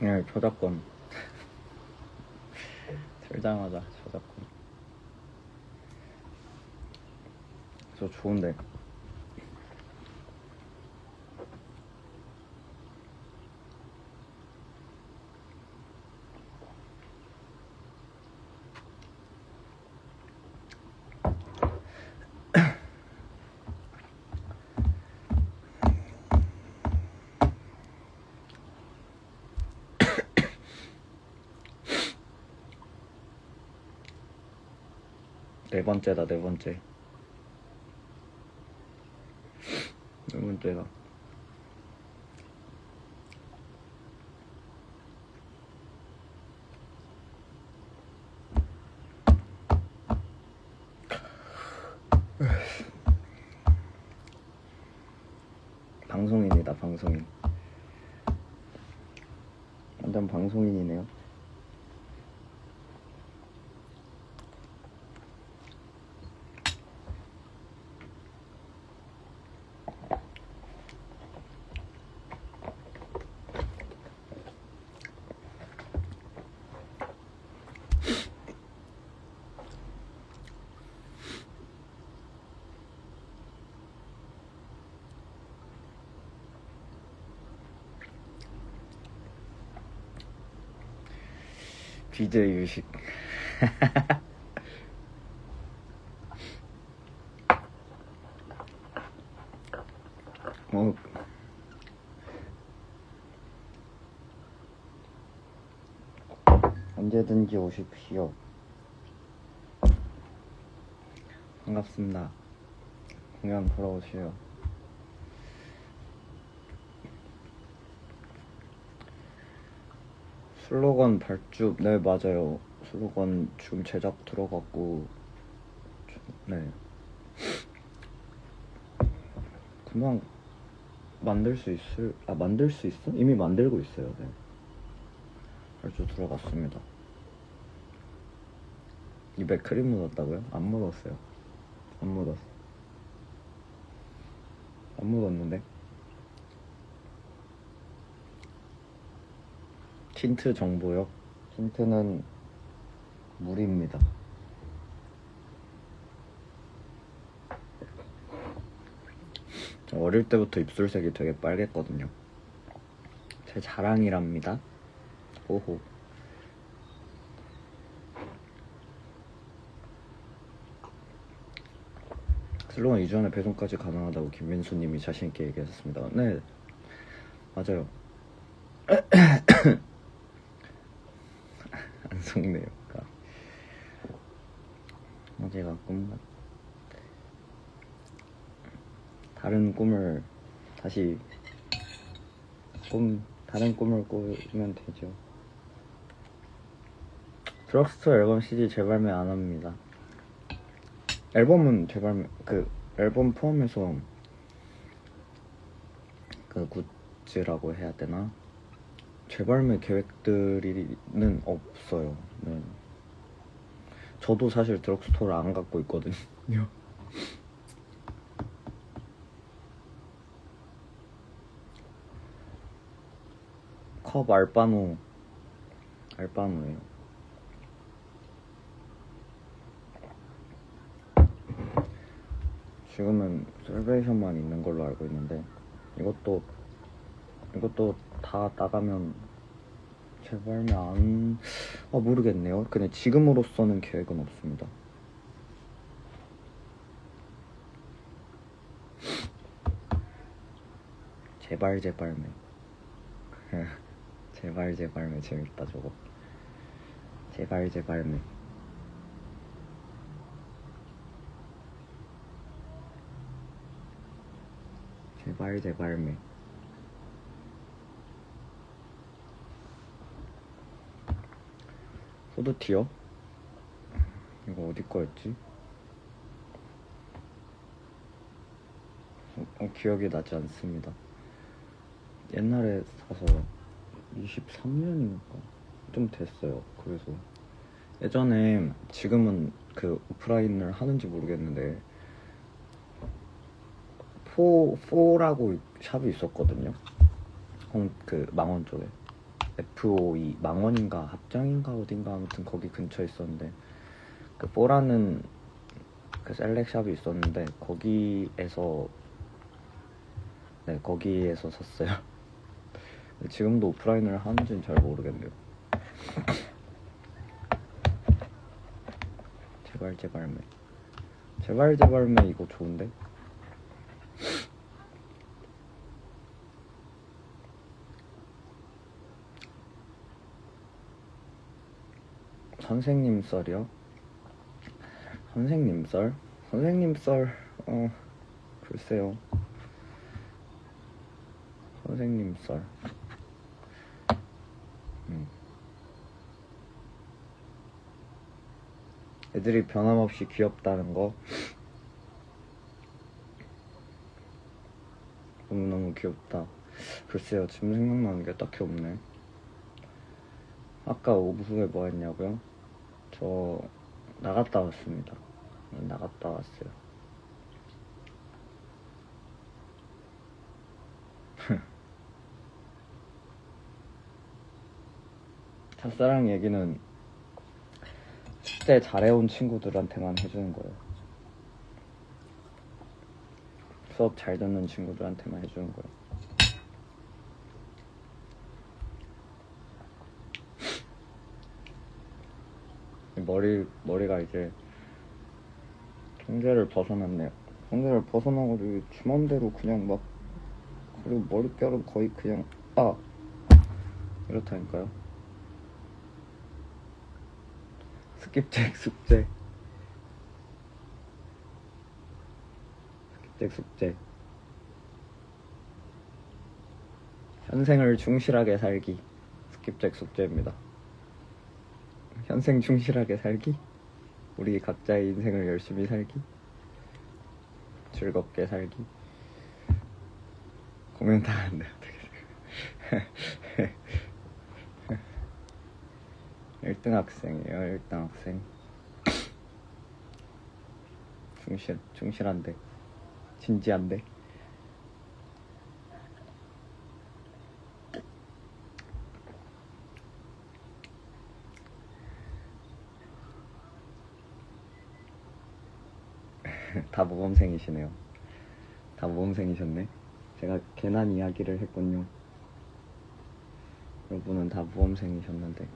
네, 저작권. 들자마자 저작권. 저 좋은데. 네 번째다, 네 번째. 네 번째다. 방송인이다, 방송인. 완전 방송인이네요. BJ 유식. 언제든지 오십시오. 반갑습니다. 공연 보러 오세요. 슬로건 발주. 네, 맞아요. 슬로건 지금 제작 들어갔고, 네. 금방 만들 수 있어? 이미 만들고 있어요. 네. 발주 들어갔습니다. 입에 크림 묻었다고요? 안 묻었어요. 안 묻었는데. 틴트 정보요? 틴트는 물입니다. 어릴 때부터 입술색이 되게 빨갰거든요. 제 자랑이랍니다. 호호. 슬로건 이전에 배송까지 가능하다고 김민수님이 자신있게 얘기하셨습니다. 네, 맞아요. 안 속네요. 어제가 다른 꿈을 다른 꿈을 꾸면 되죠. 드럭스토어 앨범 CD 재발매 안 합니다. 앨범은 앨범 포함해서 굿즈라고 해야 되나? 재발매 계획들이는 없어요. 네. 저도 사실 드럭스토어를 안 갖고 있거든요. 컵 알바노예요. 지금은 셀브레이션만 있는 걸로 알고 있는데 이것도 다 나가면 재발매 모르겠네요. 근데 지금으로서는 계획은 없습니다. 제발매. 제발매 재밌다 저거. 제발매. 제발매. 소드티요? 이거 어디 거였지? 기억이 나지 않습니다. 옛날에 사서 23년인가? 좀 됐어요. 그래서 예전에, 지금은 오프라인을 하는지 모르겠는데 4라고 샵이 있었거든요. 망원 쪽에. FOE 망원인가 합정인가 어딘가 아무튼 거기 근처에 있었는데 그 뽀라는 그 셀렉샵이 있었는데 거기에서 샀어요. 지금도 오프라인을 하는지는 잘 모르겠네요. 제발매 이거 좋은데? 선생님 썰이요? 선생님 썰? 글쎄요. 선생님 썰. 애들이 변함없이 귀엽다는 거 너무너무 귀엽다. 글쎄요, 지금 생각나는 게 딱히 없네. 아까 오후에 뭐 했냐고요? 저 나갔다 왔습니다. 나갔다 왔어요. 첫사랑 얘기는 숙제 잘해온 친구들한테만 해주는 거예요. 수업 잘 듣는 친구들한테만 해주는 거예요. 머리가 이제 경계를 벗어났네요. 경계를 벗어나가지고 주맘대로 그냥 막, 그리고 머릿결은 거의 그냥 이렇다니까요. 스킵잭 숙제. 현생을 충실하게 살기. 스킵잭 숙제입니다. 현생 충실하게 살기. 우리 각자의 인생을 열심히 살기. 즐겁게 살기. 코멘트 하는데 어떻게 1등 학생이에요. 1등 학생. 충실한데 진지한데. 다 모범생이시네요. 다 모범생이셨네. 제가 괜한 이야기를 했군요. 여러분은 다 모범생이셨는데.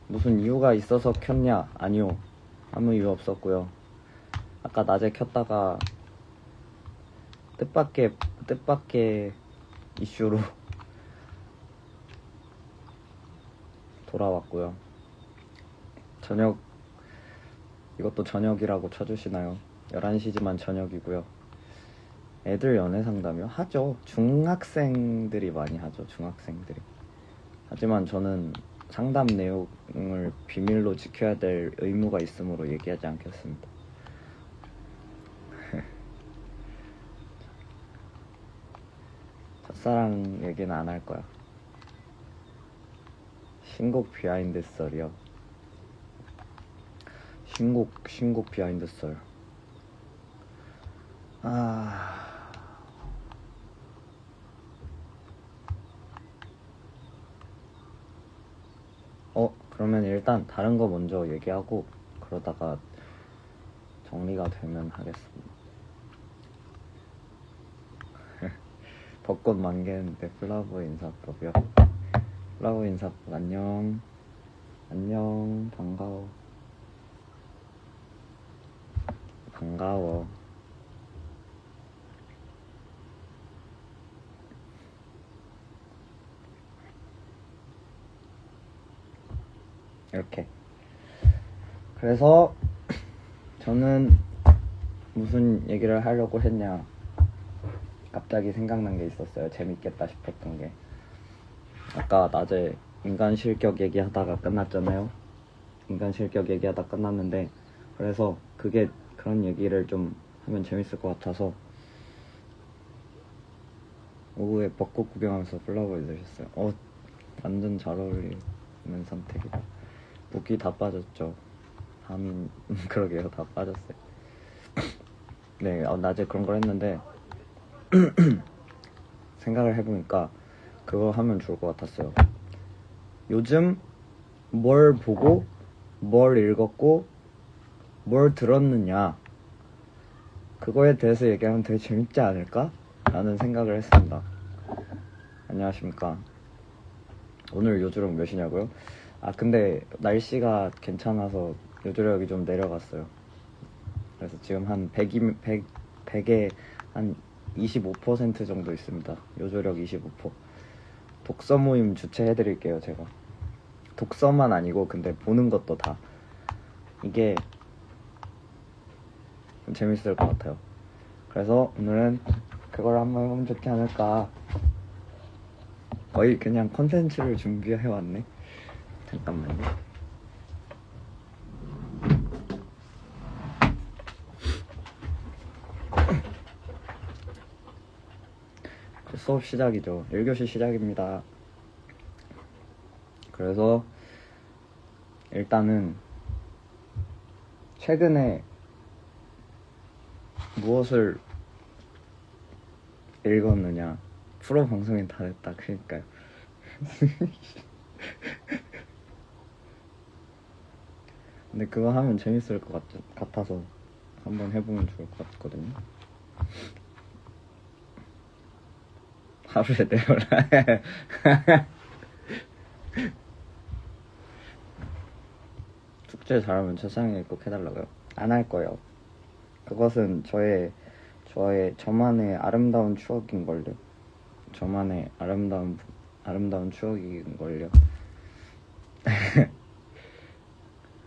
무슨 이유가 있어서 켰냐? 아니요, 아무 이유 없었고요. 아까 낮에 켰다가 뜻밖의 이슈로 돌아왔고요. 이것도 저녁이라고 쳐주시나요? 11시지만 저녁이고요. 애들 연애 상담이요? 하죠. 중학생들이 많이 하죠. 중학생들이. 하지만 저는 상담 내용을 비밀로 지켜야 될 의무가 있으므로 얘기하지 않겠습니다. 첫사랑 얘기는 안 할 거야. 신곡 비하인드 썰이요? 신곡 비하인드 썰. 그러면 일단 다른 거 먼저 얘기하고 그러다가 정리가 되면 하겠습니다. 벚꽃 만개했는데 플라워 인사법이요? 플라워 인사법 안녕. 반가워. 이렇게. 그래서 저는 무슨 얘기를 하려고 했냐, 갑자기 생각난 게 있었어요. 재밌겠다 싶었던 게. 아까 낮에 인간 실격 얘기하다가 끝났잖아요. 인간 실격 얘기하다 끝났는데, 그래서 그런 얘기를 좀 하면 재밌을 것 같아서 오후에 벚꽃 구경하면서 플라워 읽으셨어요. 완전 잘 어울리는 선택이다. 붓기 다 빠졌죠. 밤인 그러게요. 다 빠졌어요. 네, 낮에 그런 걸 했는데 생각을 해보니까 그거 하면 좋을 것 같았어요. 요즘 뭘 보고 뭘 읽었고 뭘 들었느냐, 그거에 대해서 얘기하면 되게 재밌지 않을까? 라는 생각을 했습니다. 안녕하십니까. 오늘 요조력 몇이냐고요? 근데 날씨가 괜찮아서 요조력이 좀 내려갔어요. 그래서 지금 한 100에 한 25% 정도 있습니다. 요조력 25%. 독서 모임 주최해드릴게요, 제가. 독서만 아니고 근데 보는 것도 다. 이게 좀 재밌을 것 같아요. 그래서 오늘은 그걸 한번 해보면 좋지 않을까. 거의 그냥 컨텐츠를 준비해왔네. 잠깐만요. 수업 시작이죠. 1교시 시작입니다. 그래서 일단은 최근에 무엇을 읽었느냐. 프로 방송이 다 됐다. 그러니까요. 근데 그거 하면 재밌을 것 같아서 한번 해보면 좋을 것 같거든요. 하루에 4번. 숙제 잘하면 채상에 꼭 해달라고요? 안 할 거예요. 그것은 저만의 아름다운 추억인걸요. 저만의 아름다운 추억인걸요.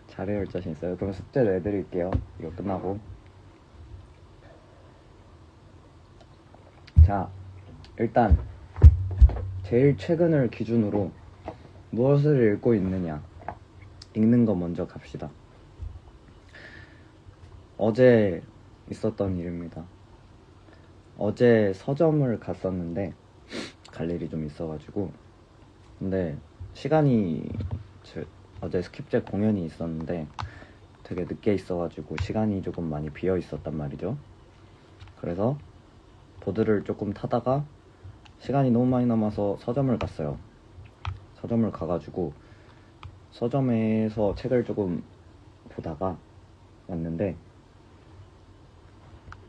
잘해올 자신 있어요. 그럼 숙제 내드릴게요. 이거 끝나고. 자, 일단 제일 최근을 기준으로 무엇을 읽고 있느냐, 읽는 거 먼저 갑시다. 어제 있었던 일입니다. 어제 서점을 갔었는데 갈 일이 좀 있어가지고, 근데 시간이 어제 스킵제 공연이 있었는데 되게 늦게 있어가지고 시간이 조금 많이 비어 있었단 말이죠. 그래서 보드를 조금 타다가 시간이 너무 많이 남아서 서점을 갔어요. 서점을 가가지고 서점에서 책을 조금 보다가 왔는데,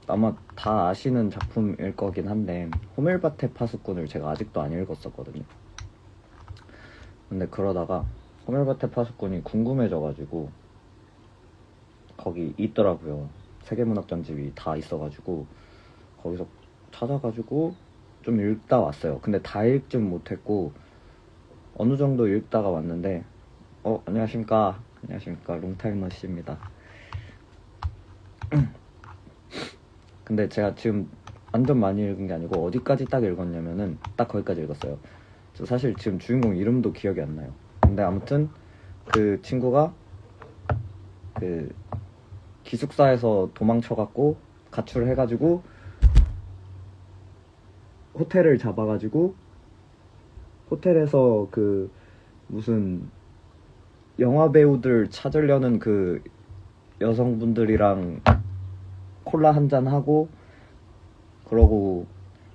아마 다 아시는 작품일 거긴 한데 호멜바테 파수꾼을 제가 아직도 안 읽었었거든요. 근데 그러다가 호멜바테 파수꾼이 궁금해져가지고 거기 있더라고요. 세계문학 전집이 다 있어가지고 거기서 찾아가지고 좀 읽다 왔어요. 근데 다 읽진 못했고 어느 정도 읽다가 왔는데, 안녕하십니까. 롱타임너씨입니다. 근데 제가 지금 완전 많이 읽은 게 아니고 어디까지 딱 읽었냐면은 딱 거기까지 읽었어요. 저 사실 지금 주인공 이름도 기억이 안 나요. 근데 아무튼 그 친구가 그 기숙사에서 도망쳐갖고 가출해가지고 호텔을 잡아가지고 호텔에서 그 무슨 영화 배우들 찾으려는 그 여성분들이랑 콜라 한잔 하고, 그러고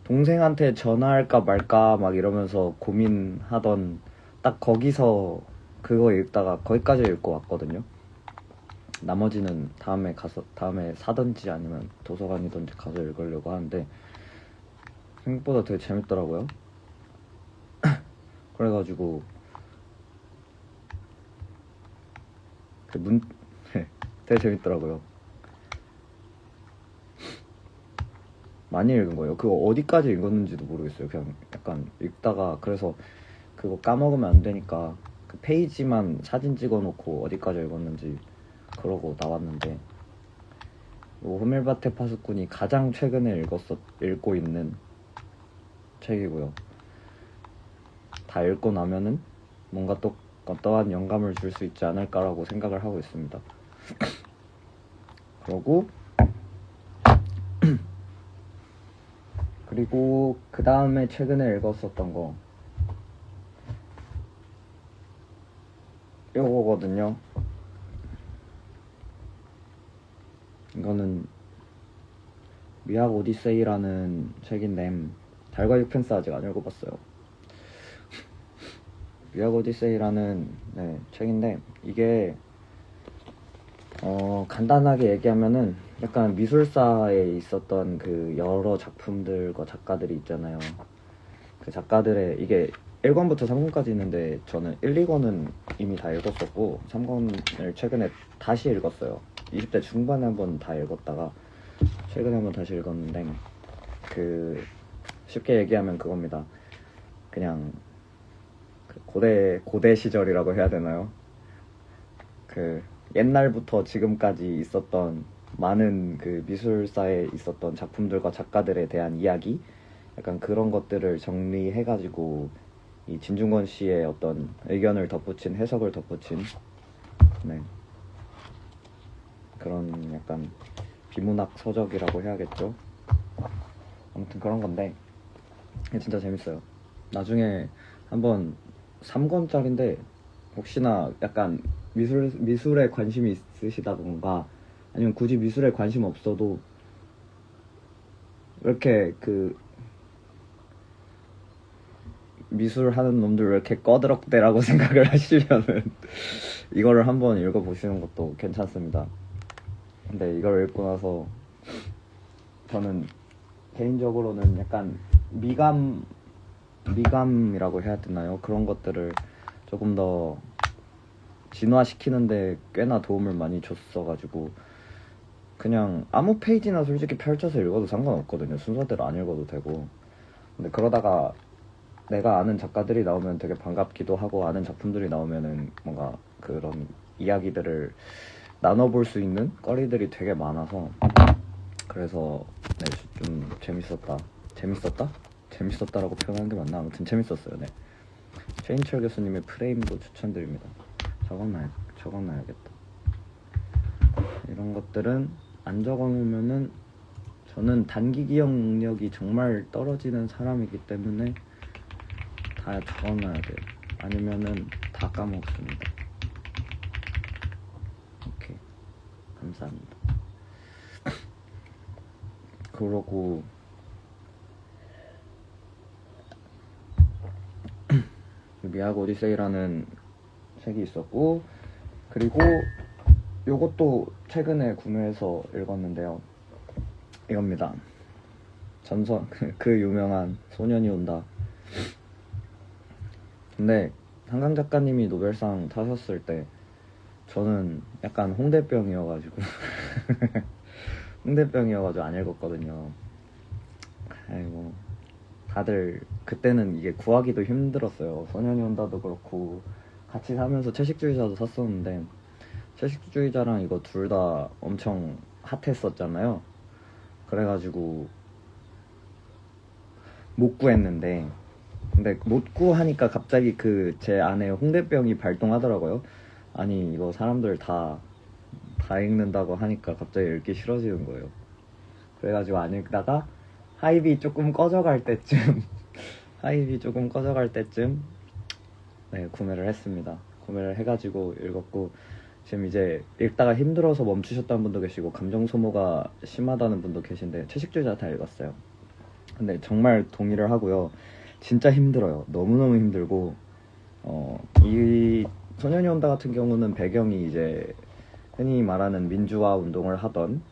동생한테 전화할까 말까 막 이러면서 고민하던 딱 거기서 그거 읽다가 거기까지 읽고 왔거든요. 나머지는 다음에 사든지 아니면 도서관이든지 가서 읽으려고 하는데 생각보다 되게 재밌더라고요. 그래가지고 되게 재밌더라고요. 많이 읽은 거예요. 그거 어디까지 읽었는지도 모르겠어요. 그냥 약간 읽다가, 그래서 그거 까먹으면 안 되니까 그 페이지만 사진 찍어놓고 어디까지 읽었는지 그러고 나왔는데, 호멜바테 파수꾼이 가장 최근에 읽고 있는 책이고요. 다 읽고 나면은 뭔가 또 어떠한 영감을 줄 수 있지 않을까라고 생각을 하고 있습니다. 그리고 그 다음에 최근에 읽었었던 거 이거거든요. 이거는 미학 오디세이라는 책인데 달과 육펜스 아직 안 읽어봤어요. 미학 오디세이라는 책인데 이게 간단하게 얘기하면은 약간 미술사에 있었던 그 여러 작품들과 작가들이 있잖아요. 그 작가들의 이게 1권부터 3권까지 있는데 저는 1, 2권은 이미 다 읽었었고 3권을 최근에 다시 읽었어요. 20대 중반에 한번 다 읽었다가 최근에 한번 다시 읽었는데 그 쉽게 얘기하면 그겁니다. 그냥 그 고대 시절이라고 해야 되나요? 그 옛날부터 지금까지 있었던 많은 그 미술사에 있었던 작품들과 작가들에 대한 이야기, 약간 그런 것들을 정리해가지고 이 진중권 씨의 어떤 의견을 덧붙인, 해석을 덧붙인 그런 약간 비문학 서적이라고 해야겠죠. 아무튼 그런 건데 진짜 재밌어요. 나중에 한번 3권짜리인데 혹시나 약간 미술에 관심이 있으시다던가 아니면 굳이 미술에 관심 없어도 왜 이렇게 그 미술 하는 놈들 왜 이렇게 꺼드럭대라고 생각을 하시면은 이거를 한번 읽어보시는 것도 괜찮습니다. 근데 이걸 읽고 나서 저는 개인적으로는 약간 미감이라고 해야 되나요? 그런 것들을 조금 더 진화시키는데 꽤나 도움을 많이 줬어가지고 그냥 아무 페이지나 솔직히 펼쳐서 읽어도 상관없거든요. 순서대로 안 읽어도 되고. 근데 그러다가 내가 아는 작가들이 나오면 되게 반갑기도 하고 아는 작품들이 나오면은 뭔가 그런 이야기들을 나눠볼 수 있는 거리들이 되게 많아서 그래서 좀 재밌었다라고 표현하는 게 맞나? 아무튼 재밌었어요. 최인철 교수님의 프레임도 추천드립니다. 적어놔야겠다. 이런 것들은 안 적어놓으면은 저는 단기 기억력이 정말 떨어지는 사람이기 때문에 다 적어놔야 돼요. 아니면은 다 까먹습니다. 오케이, 감사합니다. 그러고 미학 오디세이라는 책이 있었고 그리고 요것도 최근에 구매해서 읽었는데요. 이겁니다. 전선 그 유명한 소년이 온다. 근데 한강 작가님이 노벨상 타셨을 때 저는 약간 홍대병이어가지고 안 읽었거든요. 아이고 다들 그때는 이게 구하기도 힘들었어요. 소년이 온다도 그렇고 같이 사면서 채식주의자도 샀었는데 채식주의자랑 이거 둘 다 엄청 핫했었잖아요. 그래가지고 못 구했는데 근데 못 구하니까 갑자기 그 제 안에 홍대병이 발동하더라고요. 아니 이거 사람들 다 읽는다고 하니까 갑자기 읽기 싫어지는 거예요. 그래가지고 안 읽다가 하이비 조금 꺼져갈 때쯤 구매를 했습니다. 구매를 해가지고 읽었고 지금 이제 읽다가 힘들어서 멈추셨다는 분도 계시고 감정 소모가 심하다는 분도 계신데 채식주의자 다 읽었어요. 근데 정말 동의를 하고요. 진짜 힘들어요. 너무너무 힘들고 이 소년이 온다 같은 경우는 배경이 이제 흔히 말하는 민주화 운동을 하던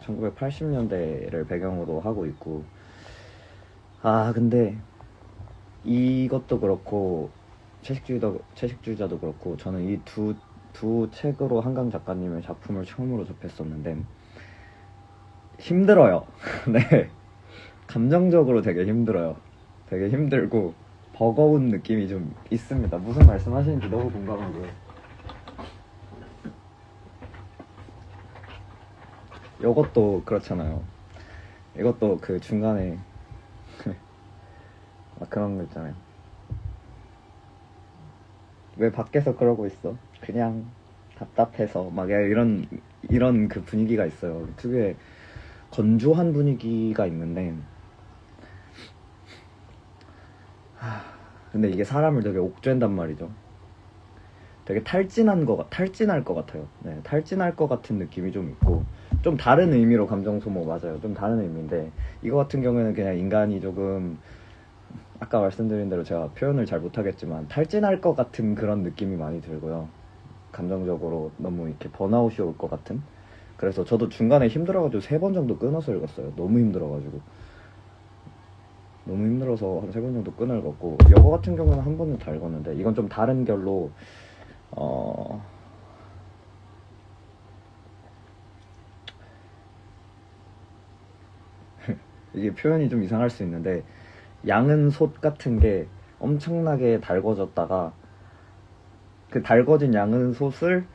1980년대를 배경으로 하고 있고 근데 이것도 그렇고 채식주의자도 그렇고 저는 이 두 책으로 한강 작가님의 작품을 처음으로 접했었는데 힘들어요. 네, 감정적으로 되게 힘들어요. 되게 힘들고 버거운 느낌이 좀 있습니다. 무슨 말씀 하시는지 너무 공감하고요. 이것도 그렇잖아요. 이것도 그 중간에 그런 거 있잖아요. 왜 밖에서 그러고 있어? 그냥 답답해서 막 이런 그 분위기가 있어요. 특유의 건조한 분위기가 있는데 근데 이게 사람을 되게 옥죄인단 말이죠. 되게 탈진할 것 같아요. 네, 탈진할 것 같은 느낌이 좀 있고, 좀 다른 의미로 감정 소모 맞아요. 좀 다른 의미인데, 이거 같은 경우에는 그냥 인간이 조금, 아까 말씀드린 대로 제가 표현을 잘 못하겠지만 탈진할 것 같은 그런 느낌이 많이 들고요. 감정적으로 너무 이렇게 번아웃이 올 것 같은. 그래서 저도 중간에 힘들어가지고 3번 정도 끊어서 읽었어요. 너무 힘들어가지고. 너무 힘들어서 한 3번 정도 끊어 읽었고, 이거 같은 경우는 한 번은 다 읽었는데, 이건 좀 다른 결로 이게 표현이 좀 이상할 수 있는데, 양은 솥 같은 게 엄청나게 달궈졌다가 그 달궈진 양은 솥을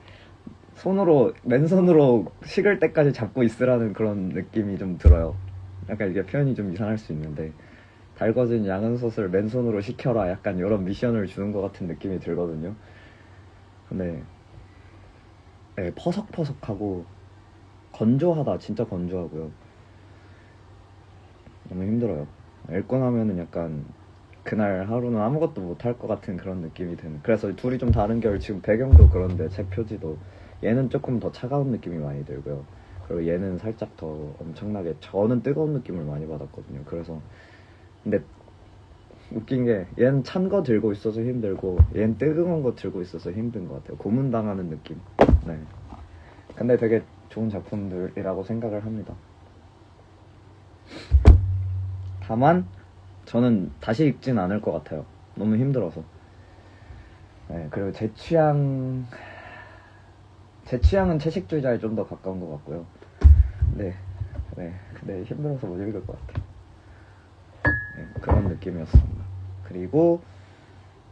맨손으로 식을 때까지 잡고 있으라는 그런 느낌이 좀 들어요. 약간 이게 표현이 좀 이상할 수 있는데, 달궈진 양은 솥을 맨손으로 식혀라, 약간 이런 미션을 주는 것 같은 느낌이 들거든요. 근데 네, 퍼석퍼석하고 건조하다, 진짜 건조하고요. 너무 힘들어요. 읽고 나면은 약간 그날 하루는 아무것도 못할 것 같은 그런 느낌이 드는. 그래서 둘이 좀 다른 결, 지금 배경도 그런데 책 표지도 얘는 조금 더 차가운 느낌이 많이 들고요. 그리고 얘는 살짝 더 엄청나게, 저는 뜨거운 느낌을 많이 받았거든요. 그래서 근데 웃긴 게, 얘는 찬 거 들고 있어서 힘들고 얘는 뜨거운 거 들고 있어서 힘든 것 같아요. 고문당하는 느낌. 네. 근데 되게 좋은 작품들이라고 생각을 합니다. 다만 저는 다시 읽진 않을 것 같아요. 너무 힘들어서. 네, 그리고 제 취향은 채식주의자에 좀 더 가까운 것 같고요. 네, 근데 힘들어서 못 읽을 것 같아요. 네, 그런 느낌이었습니다. 그리고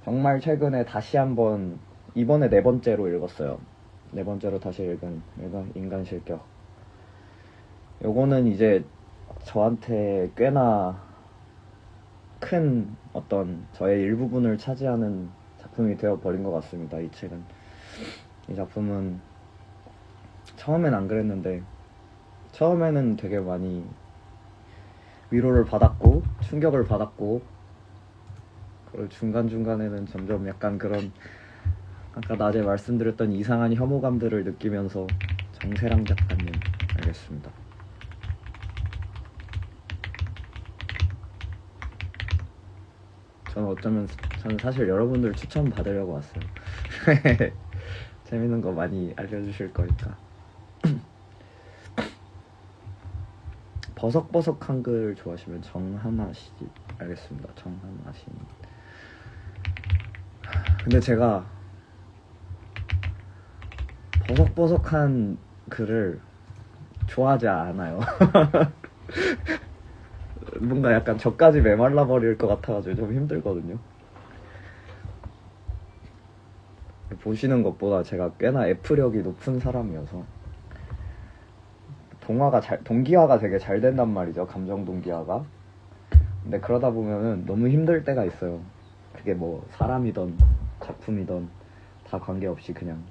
정말 최근에 다시 한번, 이번에 4번째로 읽었어요. 4번째로 다시 읽은 인간 실격. 요거는 이제 저한테 꽤나 큰 어떤 저의 일부분을 차지하는 작품이 되어버린 것 같습니다. 이 책은. 이 작품은 처음엔 안 그랬는데, 처음에는 되게 많이 위로를 받았고 충격을 받았고, 그리고 중간중간에는 점점 약간 그런, 아까 낮에 말씀드렸던 이상한 혐오감들을 느끼면서. 정세랑 작가님, 알겠습니다. 저는 사실 여러분들 추천 받으려고 왔어요. 재밌는 거 많이 알려주실 거니까. 버석버석한 글 좋아하시면 정하나 씨, 알겠습니다. 정하나 씨. 근데 제가 버석버석한 글을 좋아하지 않아요. 뭔가 약간 저까지 메말라 버릴 것 같아가지고 좀 힘들거든요. 보시는 것보다 제가 꽤나 F력이 높은 사람이어서 동기화가 되게 잘 된단 말이죠. 감정 동기화가. 근데 그러다 보면은 너무 힘들 때가 있어요. 그게 뭐 사람이든 작품이든 다 관계없이 그냥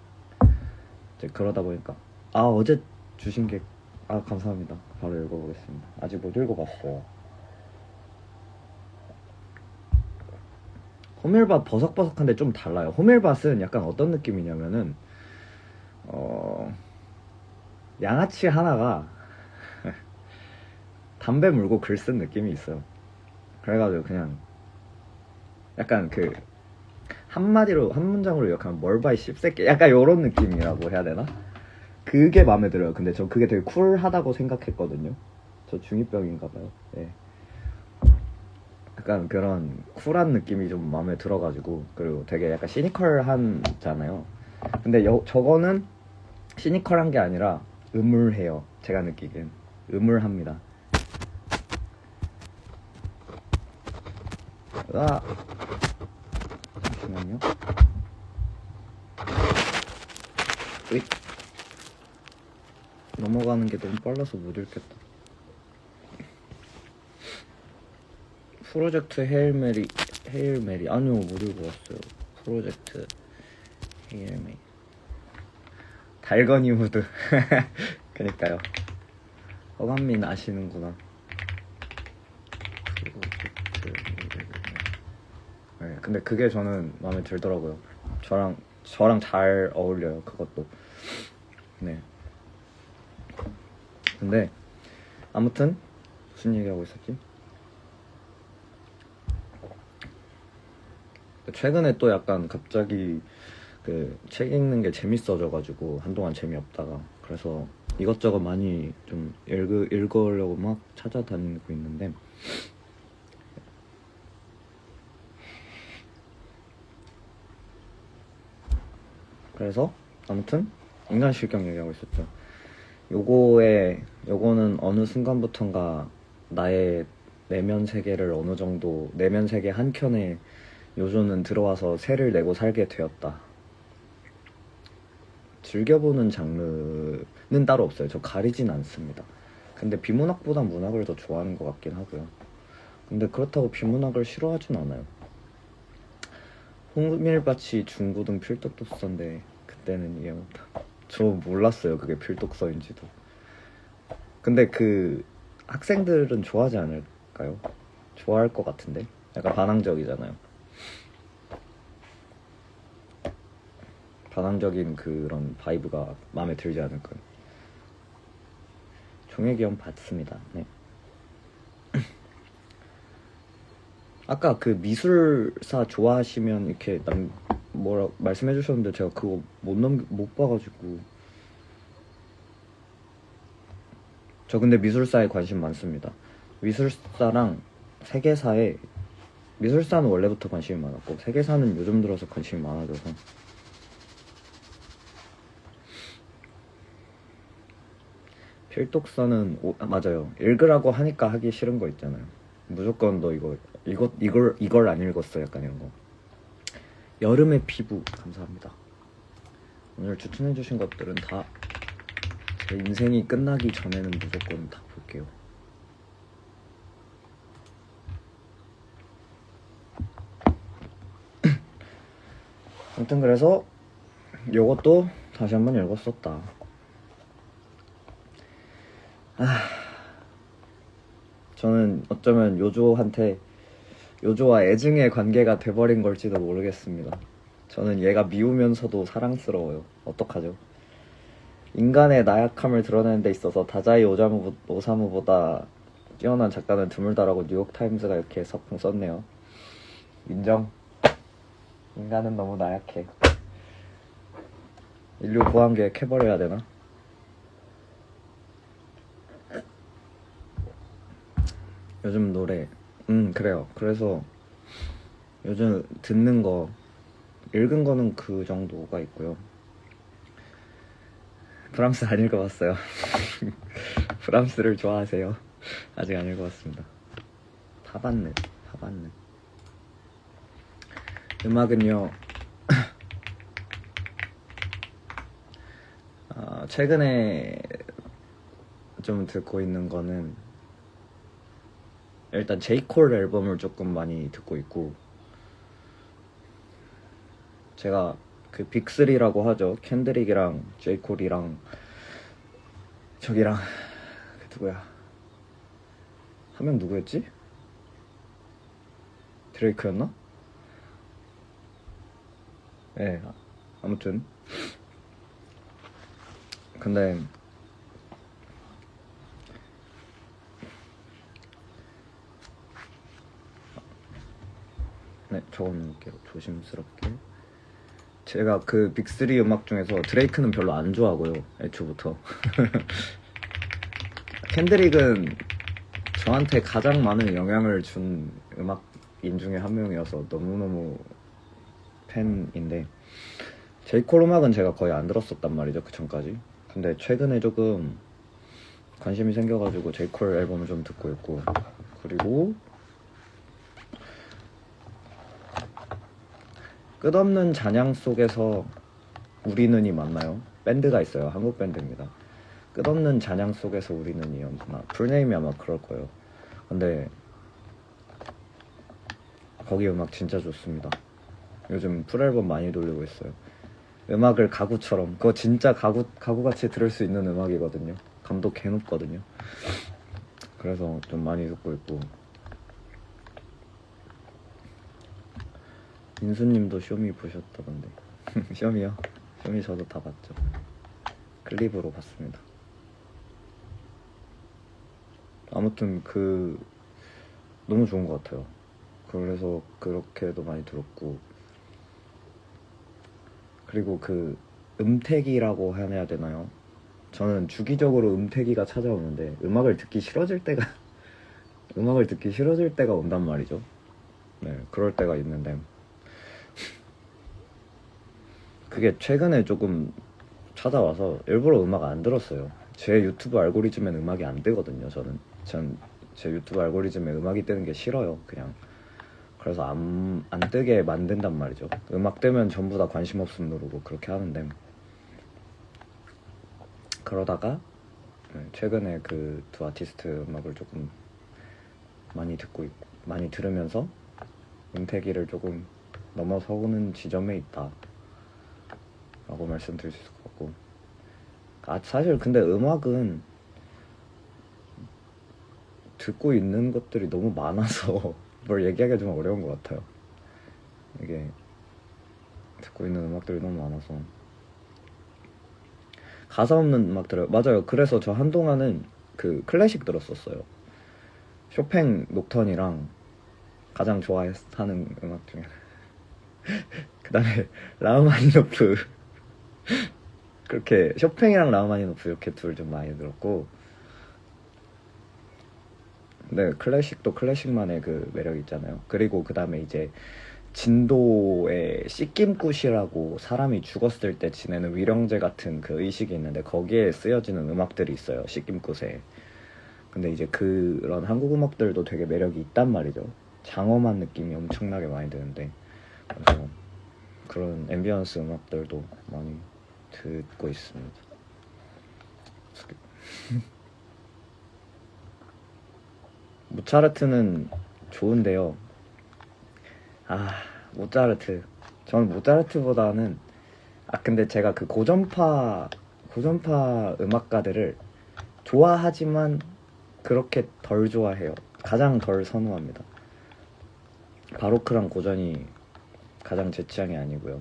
이제 그러다 보니까. 어제 주신 게, 감사합니다. 바로 읽어보겠습니다. 아직 못 읽어봤어요. 호밀밭 버석버석한데 좀 달라요. 호밀밭은 약간 어떤 느낌이냐면은 양아치 하나가 담배 물고 글 쓴 느낌이 있어요. 그래가지고 그냥 약간 그 한 문장으로 요약하면 멀바이 씹새끼, 약간 요런 느낌이라고 해야 되나? 그게 마음에 들어요. 근데 저 그게 되게 쿨하다고 생각했거든요. 저 중2병인가봐요. 네. 약간 그런 쿨한 느낌이 좀 마음에 들어가지고. 그리고 되게 약간 시니컬하잖아요. 근데 저거는 시니컬한 게 아니라 음울해요. 제가 느끼기엔 음울합니다. 잠시만요. 으이. 넘어가는 게 너무 빨라서 못 읽겠다. 프로젝트 헤일메리 아니요, 못 읽어봤어요. 프로젝트 헤일메리, 달건이 후드. 그니까요. 허감민 아시는구나. 네, 근데 그게 저는 마음에 들더라고요. 저랑 저랑 잘 어울려요. 그것도. 네. 근데 아무튼 무슨 얘기하고 있었지? 최근에 또 약간 갑자기 그 책 읽는 게 재밌어져가지고 한동안 재미없다가 그래서 이것저것 많이 좀 읽으려고 막 찾아다니고 있는데 그래서 아무튼 인간 실경 얘기하고 있었죠. 요거는 어느 순간부턴가 나의 내면 세계를 어느 정도 내면 세계 한 켠에 요조는 들어와서 새를 내고 살게 되었다. 즐겨보는 장르는 따로 없어요. 저 가리진 않습니다. 근데 비문학보다 문학을 더 좋아하는 것 같긴 하고요. 근데 그렇다고 비문학을 싫어하진 않아요. 홍밀밭이 중고등 필독서인데 그때는 이해 못하. 저 몰랐어요. 그게 필독서인지도. 근데 그 학생들은 좋아하지 않을까요? 좋아할 것 같은데. 약간 반항적이잖아요. 반항적인 그런 바이브가 마음에 들지 않을까요? 종횡기원 봤습니다. 네. 아까 그 미술사 좋아하시면 이렇게 뭐라 말씀해 주셨는데 제가 그거 못 봐가지고. 저 근데 미술사에 관심 많습니다. 미술사랑 세계사에 미술사는 원래부터 관심이 많았고 세계사는 요즘 들어서 관심이 많아져서. 필독서는 맞아요. 읽으라고 하니까 하기 싫은 거 있잖아요. 무조건 너 이걸 안 읽었어 약간 이런 거. 여름의 피부 감사합니다. 오늘 추천해주신 것들은 다 제 인생이 끝나기 전에는 무조건 다 볼게요. 아무튼 그래서 요것도 다시 한번 읽었었다. 저는 어쩌면 요조와 애증의 관계가 돼버린 걸지도 모르겠습니다. 저는 얘가 미우면서도 사랑스러워요. 어떡하죠? 인간의 나약함을 드러내는 데 있어서 다자이 오사무보다 뛰어난 작가는 드물다라고 뉴욕타임스가 이렇게 서풍 썼네요. 인정. 인간은 너무 나약해. 인류 보안계획 해버려야 되나? 요즘 노래 그래요. 그래서 요즘 듣는 거 읽은 거는 그 정도가 있고요. 프랑스 안 읽어봤어요. 프랑스를 좋아하세요? 아직 안 읽어봤습니다. 파반느. 음악은요. 최근에 좀 듣고 있는 거는 일단 제이콜 앨범을 조금 많이 듣고 있고, 제가 그 빅3라고 하죠. 켄드릭이랑 제이콜이랑 저기랑 그 누구야, 한 명 누구였지? 드레이크였나? 네, 아무튼 근데 네, 적어놓을게요. 조심스럽게. 제가 그 빅3 음악 중에서 드레이크는 별로 안 좋아하고요. 애초부터. 켄드릭은 저한테 가장 많은 영향을 준 음악인 중에 한 명이어서 너무너무 팬인데, 제이콜 음악은 제가 거의 안 들었었단 말이죠, 그 전까지. 근데 최근에 조금 관심이 생겨가지고 제이콜 앨범을 좀 듣고 있고, 그리고 끝없는 잔향 속에서 우리는이 맞나요? 밴드가 있어요. 한국 밴드입니다. 끝없는 잔향 속에서 우리는이었나? 풀네임이 아마 그럴 거예요. 근데 거기 음악 진짜 좋습니다. 요즘 풀앨범 많이 돌리고 있어요. 음악을 가구처럼, 그거 진짜 가구같이 들을 수 있는 음악이거든요. 감도 개 높거든요. 그래서 좀 많이 듣고 있고, 인수님도 쇼미 보셨다던데. 쇼미요? 쇼미 저도 다 봤죠. 클립으로 봤습니다. 아무튼 너무 좋은 것 같아요. 그래서 그렇게도 많이 들었고, 그리고 음태기라고 해야 되나요? 저는 주기적으로 음태기가 찾아오는데 음악을 듣기 싫어질 때가 온단 말이죠. 네, 그럴 때가 있는데 그게 최근에 조금 찾아와서 일부러 음악 안 들었어요. 제 유튜브 알고리즘엔 음악이 안 뜨거든요. 전 제 유튜브 알고리즘에 음악이 뜨는 게 싫어요. 그냥 그래서 안 뜨게 만든단 말이죠. 음악 뜨면 전부 다 관심 없음 누르고 그렇게 하는데, 그러다가 최근에 그 두 아티스트 음악을 조금 많이 듣고 있고, 많이 들으면서 음태기를 조금 넘어서는 지점에 있다 라고 말씀드릴 수 있을 것 같고, 사실 근데 음악은 듣고 있는 것들이 너무 많아서 뭘 얘기하기가 좀 어려운 것 같아요. 이게 듣고 있는 음악들이 너무 많아서 가사 없는 음악 들어요. 맞아요. 그래서 저 한동안은 클래식 들었었어요. 쇼팽 녹턴이랑 가장 좋아하는 음악 중에 그 다음에 라흐마니노프 그렇게 쇼팽이랑 라흐마니노프 이렇게 둘 좀 많이 들었고, 네, 클래식도 클래식만의 그 매력 있잖아요. 그리고 그 다음에 이제 진도의 씻김굿이라고 사람이 죽었을 때 지내는 위령제 같은 그 의식이 있는데 거기에 쓰여지는 음악들이 있어요. 씻김굿에. 근데 이제 그런 한국 음악들도 되게 매력이 있단 말이죠. 장엄한 느낌이 엄청나게 많이 드는데, 그래서 그런 앰비언스 음악들도 많이 듣고 있습니다. 모차르트는 좋은데요. 모차르트. 저는 모차르트보다는 근데 제가 그 고전파 음악가들을 좋아하지만 그렇게 덜 좋아해요. 가장 덜 선호합니다. 바로크랑 고전이 가장 제 취향이 아니고요.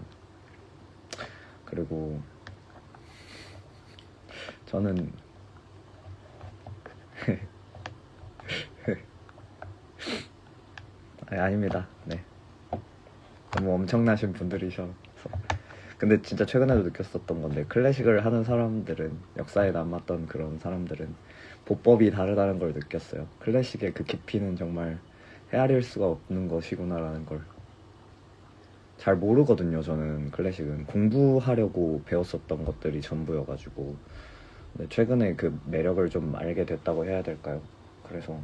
그리고 저는 아닙니다. 네, 너무 엄청나신 분들이셔서. 근데 진짜 최근에도 느꼈었던 건데, 클래식을 하는 사람들은, 역사에 남았던 그런 사람들은 보법이 다르다는 걸 느꼈어요. 클래식의 그 깊이는 정말 헤아릴 수가 없는 것이구나라는 걸. 잘 모르거든요. 저는 클래식은 공부하려고 배웠었던 것들이 전부여가지고. 근데 최근에 그 매력을 좀 알게 됐다고 해야 될까요? 그래서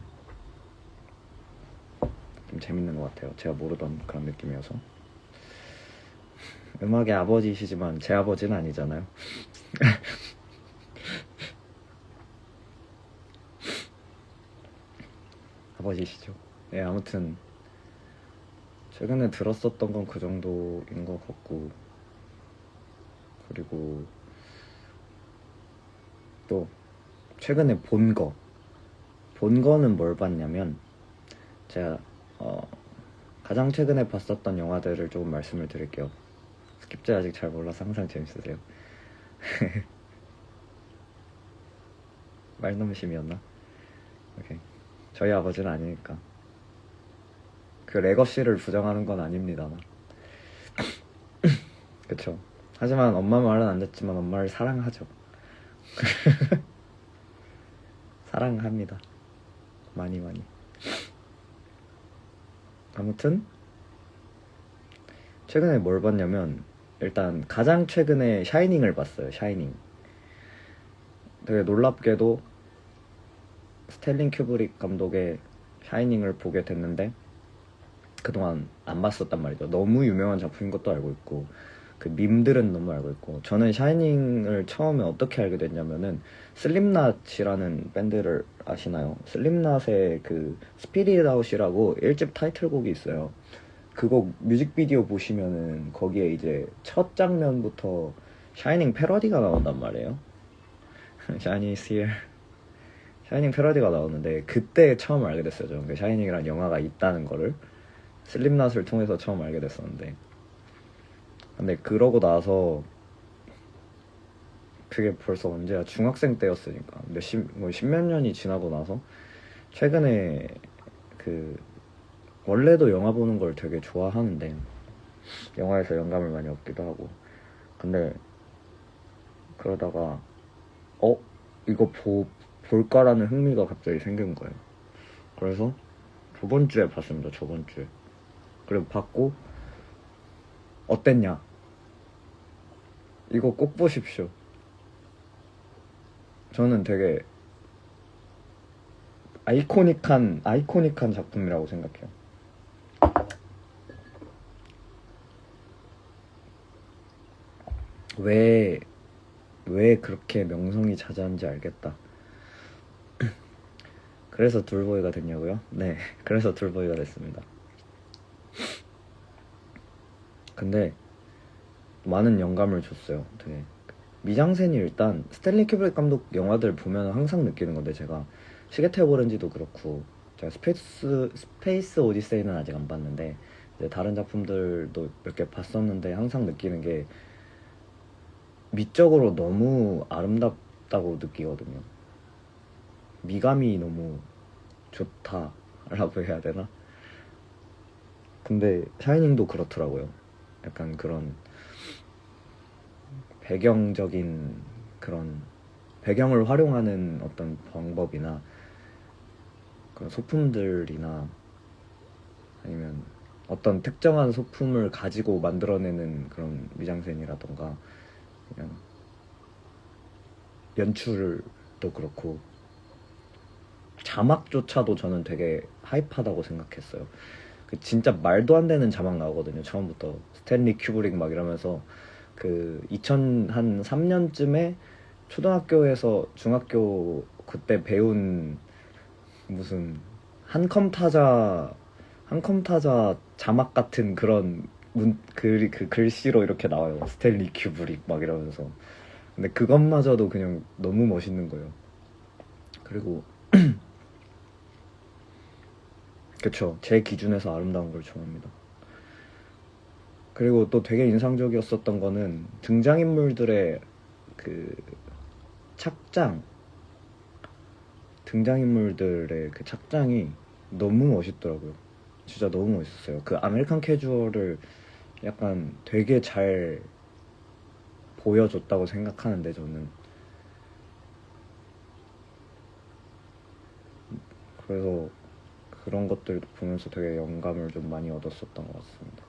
좀 재밌는 것 같아요. 제가 모르던 그런 느낌이어서. 음악의 아버지시지만 제 아버지는 아니잖아요. 아버지시죠. 네, 아무튼 최근에 들었었던 건 그 정도인 것 같고, 그리고 또 최근에 본 거는 뭘 봤냐면, 제가 가장 최근에 봤었던 영화들을 조금 말씀을 드릴게요. 스킵제 아직 잘 몰라서 항상 재밌으세요. 말넘심이었나? 오케이. 저희 아버지는 아니니까. 그 레거시를 부정하는 건 아닙니다만. 그쵸. 하지만 엄마 말은 안 듣지만 엄마를 사랑하죠. 사랑합니다. 많이. 아무튼 최근에 뭘 봤냐면, 일단 가장 최근에 샤이닝을 봤어요. 샤이닝. 되게 놀랍게도 스탠리 큐브릭 감독의 샤이닝을 보게 됐는데, 그동안 안 봤었단 말이죠. 너무 유명한 작품인 것도 알고 있고, 그 밈들은 너무 알고 있고. 저는 샤이닝을 처음에 어떻게 알게 됐냐면은, 슬림낫이라는 밴드를 아시나요? 슬림낫의 그 스피릿 아웃이라고 1집 타이틀곡이 있어요. 그거 뮤직비디오 보시면은 거기에 이제 첫 장면부터 샤이닝 패러디가 나온단 말이에요. 샤이닝 is here. 샤이닝 패러디가 나오는데 그때 처음 알게 됐어요. 저는 그 샤이닝이라는 영화가 있다는 거를 슬림낫을 통해서 처음 알게 됐었는데, 근데 그러고 나서 그게 벌써 언제야? 중학생 때였으니까 뭐 십몇 년이 지나고 나서 최근에 그 원래도 영화 보는 걸 되게 좋아하는데 영화에서 영감을 많이 얻기도 하고 근데 그러다가 이거 볼까라는 흥미가 갑자기 생긴 거예요. 그래서 저번 주에 봤습니다. 저번 주에. 그리고 봤고 어땠냐? 이거 꼭 보십시오. 저는 되게 아이코닉한 작품이라고 생각해요. 왜 그렇게 명성이 자자한지 알겠다. 그래서 둘보이가 됐냐고요? 네, 그래서 둘보이가 됐습니다. 근데 많은 영감을 줬어요. 되게 미장센이 일단 스탠리 큐브릭 감독 영화들 보면 항상 느끼는 건데 제가 시계태의 오렌지도 그렇고 제가 스페이스 오디세이는 아직 안 봤는데 이제 다른 작품들도 몇 개 봤었는데 항상 느끼는 게 미적으로 너무 아름답다고 느끼거든요. 미감이 너무 좋다라고 해야 되나? 근데 샤이닝도 그렇더라고요. 약간 그런 배경적인 그런 배경을 활용하는 어떤 방법이나 그런 소품들이나 아니면 어떤 특정한 소품을 가지고 만들어내는 그런 미장센이라던가 그냥 연출도 그렇고 자막조차도 저는 되게 하이파다고 생각했어요. 그 진짜 말도 안 되는 자막 나오거든요. 처음부터 스탠리 큐브릭 막 이러면서 그 2003년쯤에 초등학교에서 중학교 그때 배운 무슨 한컴타자 자막 같은 그런 그 글씨로 이렇게 나와요. 스탠리 큐브릭 막 이러면서. 근데 그것마저도 그냥 너무 멋있는 거예요. 그리고 그쵸. 제 기준에서 아름다운 걸 좋아합니다. 그리고 또 되게 인상적이었었던 거는 등장인물들의 그 등장인물들의 그 착장이 너무 멋있더라고요. 진짜 너무 멋있었어요. 그 아메리칸 캐주얼을 약간 되게 잘 보여줬다고 생각하는데 저는 그래서 그런 것들 보면서 되게 영감을 좀 많이 얻었었던 것 같습니다.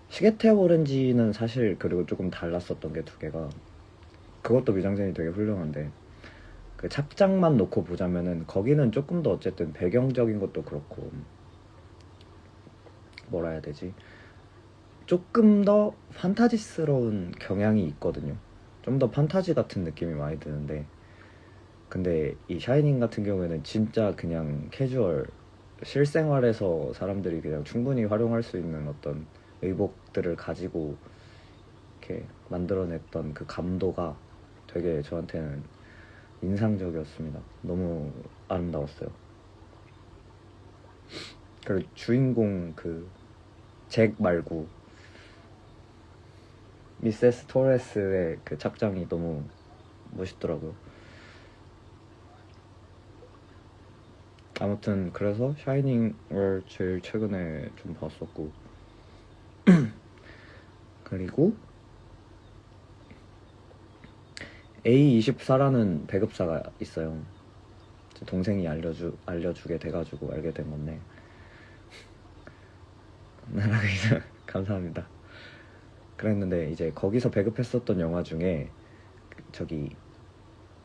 시계태의 오렌지는 사실 그리고 조금 달랐었던 게 두 개가 그것도 미장센이 되게 훌륭한데 그 착장만 놓고 보자면은 거기는 조금 더 어쨌든 배경적인 것도 그렇고 뭐라 해야 되지? 조금 더 판타지스러운 경향이 있거든요. 좀 더 판타지 같은 느낌이 많이 드는데 근데 이 샤이닝 같은 경우에는 진짜 그냥 캐주얼 실생활에서 사람들이 그냥 충분히 활용할 수 있는 어떤 의복들을 가지고 이렇게 만들어냈던 그 감도가 되게 저한테는 인상적이었습니다. 너무 아름다웠어요. 그리고 주인공 그 잭 말고 미세스 토레스의 그 착장이 너무 멋있더라고요. 아무튼 그래서 샤이닝을 제일 최근에 좀 봤었고 그리고 A24라는 배급사가 있어요. 제 동생이 알려주게 돼가지고 알게 된 건데 감사합니다. 그랬는데 이제 거기서 배급했었던 영화 중에 저기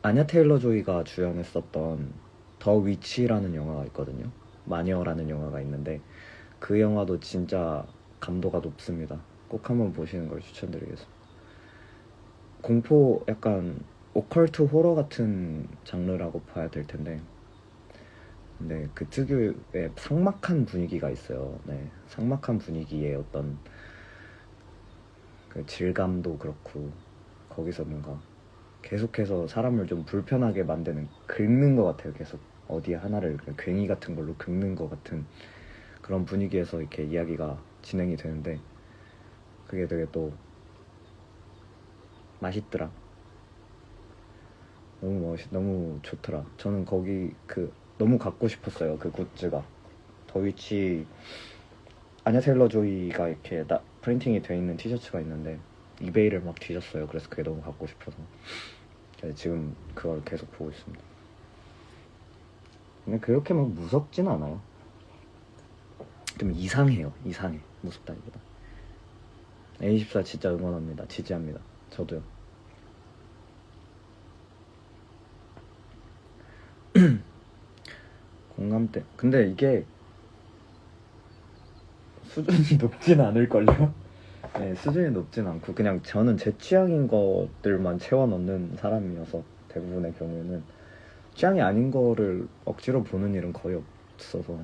아냐 테일러 조이가 주연했었던 더 위치라는 영화가 있거든요. 마녀라는 영화가 있는데 그 영화도 진짜 감도가 높습니다. 꼭 한번 보시는 걸 추천드리겠습니다. 공포 약간 오컬트 호러 같은 장르라고 봐야 될 텐데 근데 그 특유의 삭막한 분위기가 있어요. 네, 삭막한 분위기의 어떤 그 질감도 그렇고 거기서 뭔가 계속해서 사람을 좀 불편하게 만드는 긁는 것 같아요. 계속 어디 하나를 괭이 같은 걸로 긁는 것 같은 그런 분위기에서 이렇게 이야기가 진행이 되는데 그게 되게 또 맛있더라. 너무 좋더라. 저는 거기 너무 갖고 싶었어요. 그 굿즈가. 더위치 아냐 텔러 조이가 이렇게 프린팅이 돼 있는 티셔츠가 있는데 이베이를 막 뒤졌어요. 그래서 그게 너무 갖고 싶어서 지금 그걸 계속 보고 있습니다. 근데 그렇게 막 무섭진 않아요. 좀 이상해요. 이상해. 무섭다기보다. A24 진짜 응원합니다. 지지합니다. 저도요. 공감대. 근데 이게 수준이 높진 않을걸요? 네, 수준이 높진 않고 그냥 저는 제 취향인 것들만 채워 넣는 사람이어서 대부분의 경우에는 취향이 아닌 거를 억지로 보는 일은 거의 없어서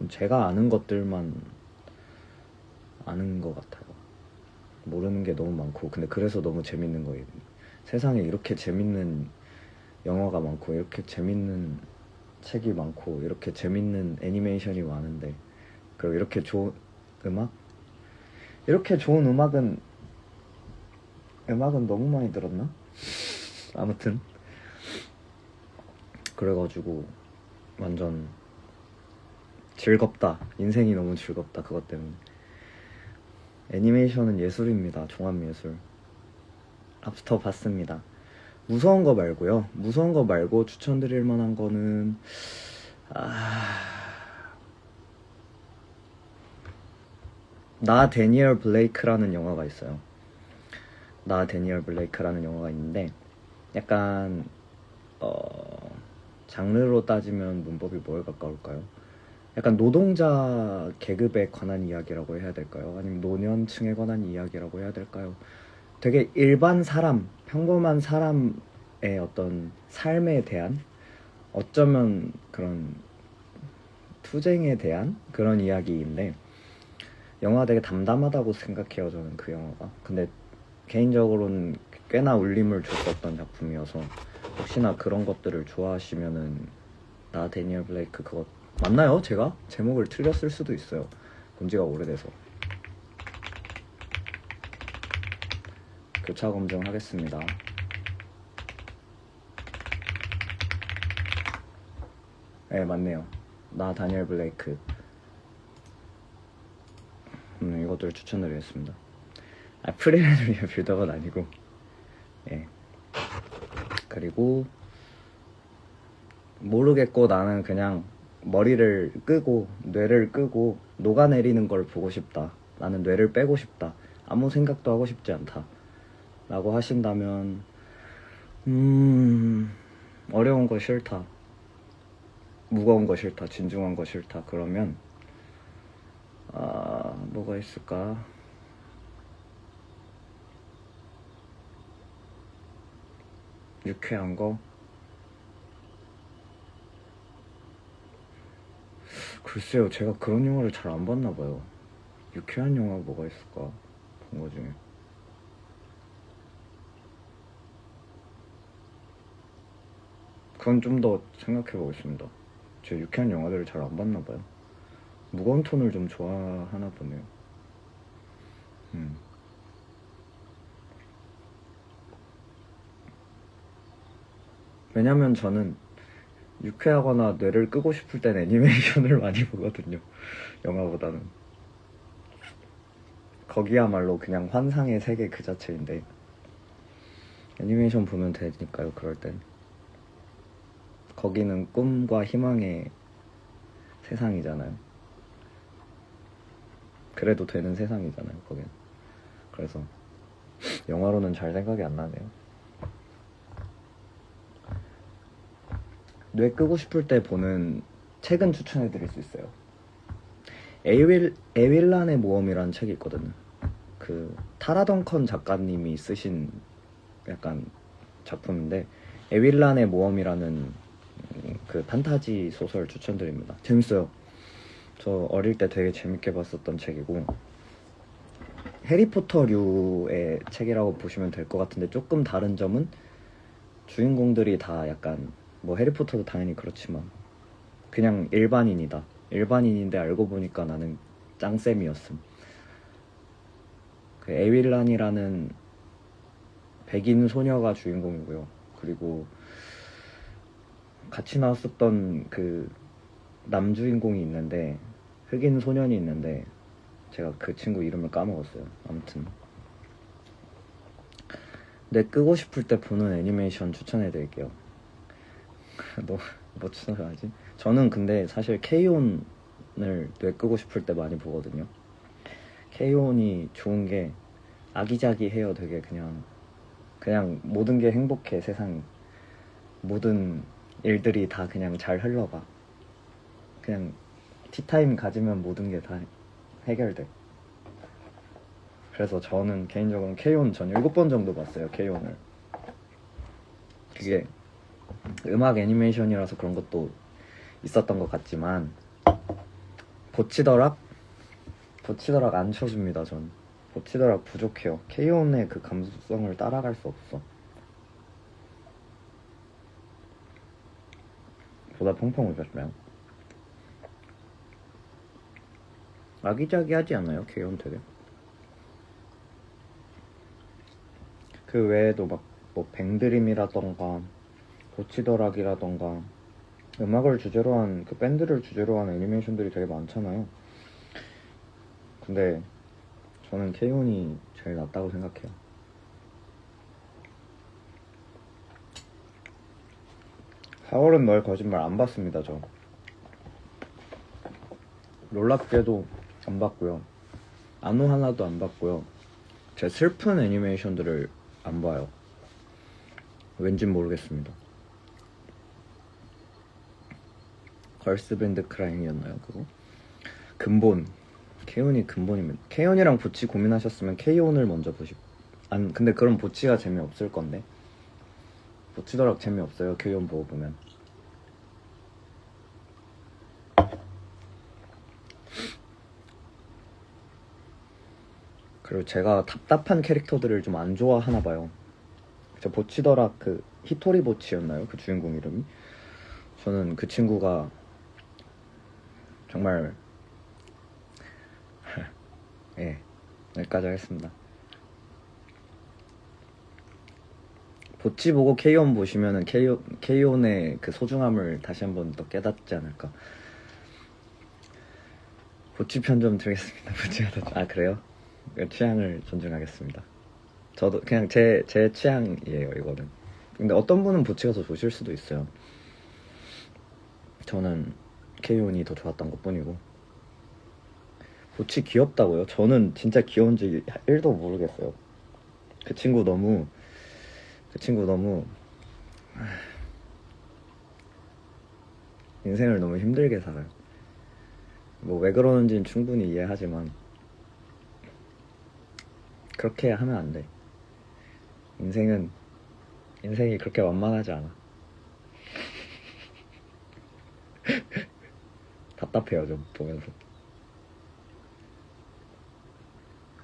제가 아는 것들만 아는 것 같아요. 모르는 게 너무 많고 근데 그래서 너무 재밌는 거예요. 세상에 이렇게 재밌는 영화가 많고 이렇게 재밌는 책이 많고 이렇게 재밌는 애니메이션이 많은데 그리고 이렇게 좋은 음악? 이렇게 좋은 음악은 너무 많이 들었나? 아무튼 그래가지고 완전 즐겁다. 인생이 너무 즐겁다. 그것 때문에. 애니메이션은 예술입니다. 종합예술. 랍스터 봤습니다. 무서운 거 말고요. 무서운 거 말고 추천드릴 만한 거는 나 데니얼 블레이크라는 영화가 있어요. 나 데니얼 블레이크라는 영화가 있는데 약간 장르로 따지면 문법이 뭐에 가까울까요? 약간 노동자 계급에 관한 이야기라고 해야 될까요? 아니면 노년층에 관한 이야기라고 해야 될까요? 되게 일반 사람, 평범한 사람의 어떤 삶에 대한 어쩌면 그런 투쟁에 대한 그런 이야기인데 영화가 되게 담담하다고 생각해요. 저는 그 영화가. 근데 개인적으로는 꽤나 울림을 줬었던 작품이어서 혹시나 그런 것들을 좋아하시면은 나 데니얼 블레이크 그거 맞나요? 제가? 제목을 틀렸을 수도 있어요. 본 지가 오래돼서. 교차 검증하겠습니다. 네, 맞네요. 나 다니엘 블레이크. 이것들을 추천드리겠습니다. 프리랜을 위한 빌더건 아니고. 예. 그리고 모르겠고 나는 그냥 머리를 끄고 뇌를 끄고 녹아내리는 걸 보고 싶다. 나는 뇌를 빼고 싶다. 아무 생각도 하고 싶지 않다. 라고 하신다면 어려운 거 싫다. 무거운 거 싫다. 진중한 거 싫다. 그러면 뭐가 있을까? 유쾌한 거? 글쎄요, 제가 그런 영화를 잘 안 봤나 봐요. 유쾌한 영화가 뭐가 있을까? 본 거 중에. 그건 좀 더 생각해 보겠습니다. 제가 유쾌한 영화들을 잘 안 봤나 봐요. 무거운 톤을 좀 좋아하나 보네요. 왜냐면 저는 유쾌하거나 뇌를 끄고 싶을 땐 애니메이션을 많이 보거든요. 영화보다는. 거기야말로 그냥 환상의 세계 그 자체인데 애니메이션 보면 되니까요. 그럴 땐 거기는 꿈과 희망의 세상이잖아요. 그래도 되는 세상이잖아요. 거긴. 그래서 영화로는 잘 생각이 안 나네요. 뇌 끄고 싶을 때 보는 책은 추천해드릴 수 있어요. 에윌란의 모험이라는 책이 있거든요. 그 타라 덩컨 작가님이 쓰신 약간 작품인데 에윌란의 모험이라는 그 판타지 소설 추천드립니다. 재밌어요. 저 어릴 때 되게 재밌게 봤었던 책이고 해리포터류의 책이라고 보시면 될 것 같은데 조금 다른 점은 주인공들이 다 약간 뭐 해리포터도 당연히 그렇지만 그냥 일반인이다. 일반인인데 알고 보니까 나는 짱쌤이었음. 그 에윌란이라는 백인 소녀가 주인공이고요. 그리고 같이 나왔었던 그 남주인공이 있는데 흑인 소년이 있는데 제가 그 친구 이름을 까먹었어요. 아무튼 내 끄고 싶을 때 보는 애니메이션 추천해드릴게요. 뭐 추천하지? 저는 근데 사실 K-ON을 뇌 끄고 싶을 때 많이 보거든요. K-ON이 좋은 게 아기자기해요. 되게 그냥 모든 게 행복해. 세상이 모든 일들이 다 그냥 잘 흘러가. 그냥 티타임 가지면 모든 게 다 해결돼. 그래서 저는 개인적으로 K-ON 전 7번 정도 봤어요. K-ON을. 그게 음악 애니메이션이라서 그런 것도 있었던 것 같지만 보치더락 안 쳐줍니다. 전 보치더락 부족해요. K-ON의 그 감수성을 따라갈 수 없어. 보다 펑펑 울었어요. 아기자기하지 않아요? K-ON 되게. 그 외에도 막 뭐 뱅드림이라던가 보치더락이라던가 음악을 주제로 한 그 밴드를 주제로 한 애니메이션들이 되게 많잖아요. 근데 저는 K-ON이 제일 낫다고 생각해요. 하월은 널 거짓말 안 봤습니다. 저 놀랍게도 안 봤고요. 아노 하나도 안 봤고요. 제 슬픈 애니메이션들을 안 봐요. 왠진 모르겠습니다. 걸스밴드 크라잉이었나요 그거? 근본 K-ON이 근본입니다. K-ON이랑 보치 고민하셨으면 K-ON을 먼저 보시고 근데 그럼 보치가 재미없을 건데 보치더락 재미없어요. K-ON 보고 보면. 그리고 제가 답답한 캐릭터들을 좀 안 좋아하나 봐요. 저 보치더락 그 히토리 보치였나요? 그 주인공 이름이? 저는 그 친구가 정말 예, 여기까지 하겠습니다. 보치 보고 K-ON 보시면은 K-ON의 그 소중함을 다시 한번 더 깨닫지 않을까. 보치 편 좀 드리겠습니다. 보치가 더... 그래요? 취향을 존중하겠습니다. 저도 그냥 제 취향이에요 이거는. 근데 어떤 분은 보치가 더 좋으실 수도 있어요. 저는 K-ON이 더 좋았던 것 뿐이고. 보치 귀엽다고요? 저는 진짜 귀여운지 1도 모르겠어요. 그 친구 너무 인생을 너무 힘들게 살아요. 뭐 왜 그러는지는 충분히 이해하지만 그렇게 하면 안 돼. 인생이 그렇게 완만하지 않아. 답답해요 좀 보면서.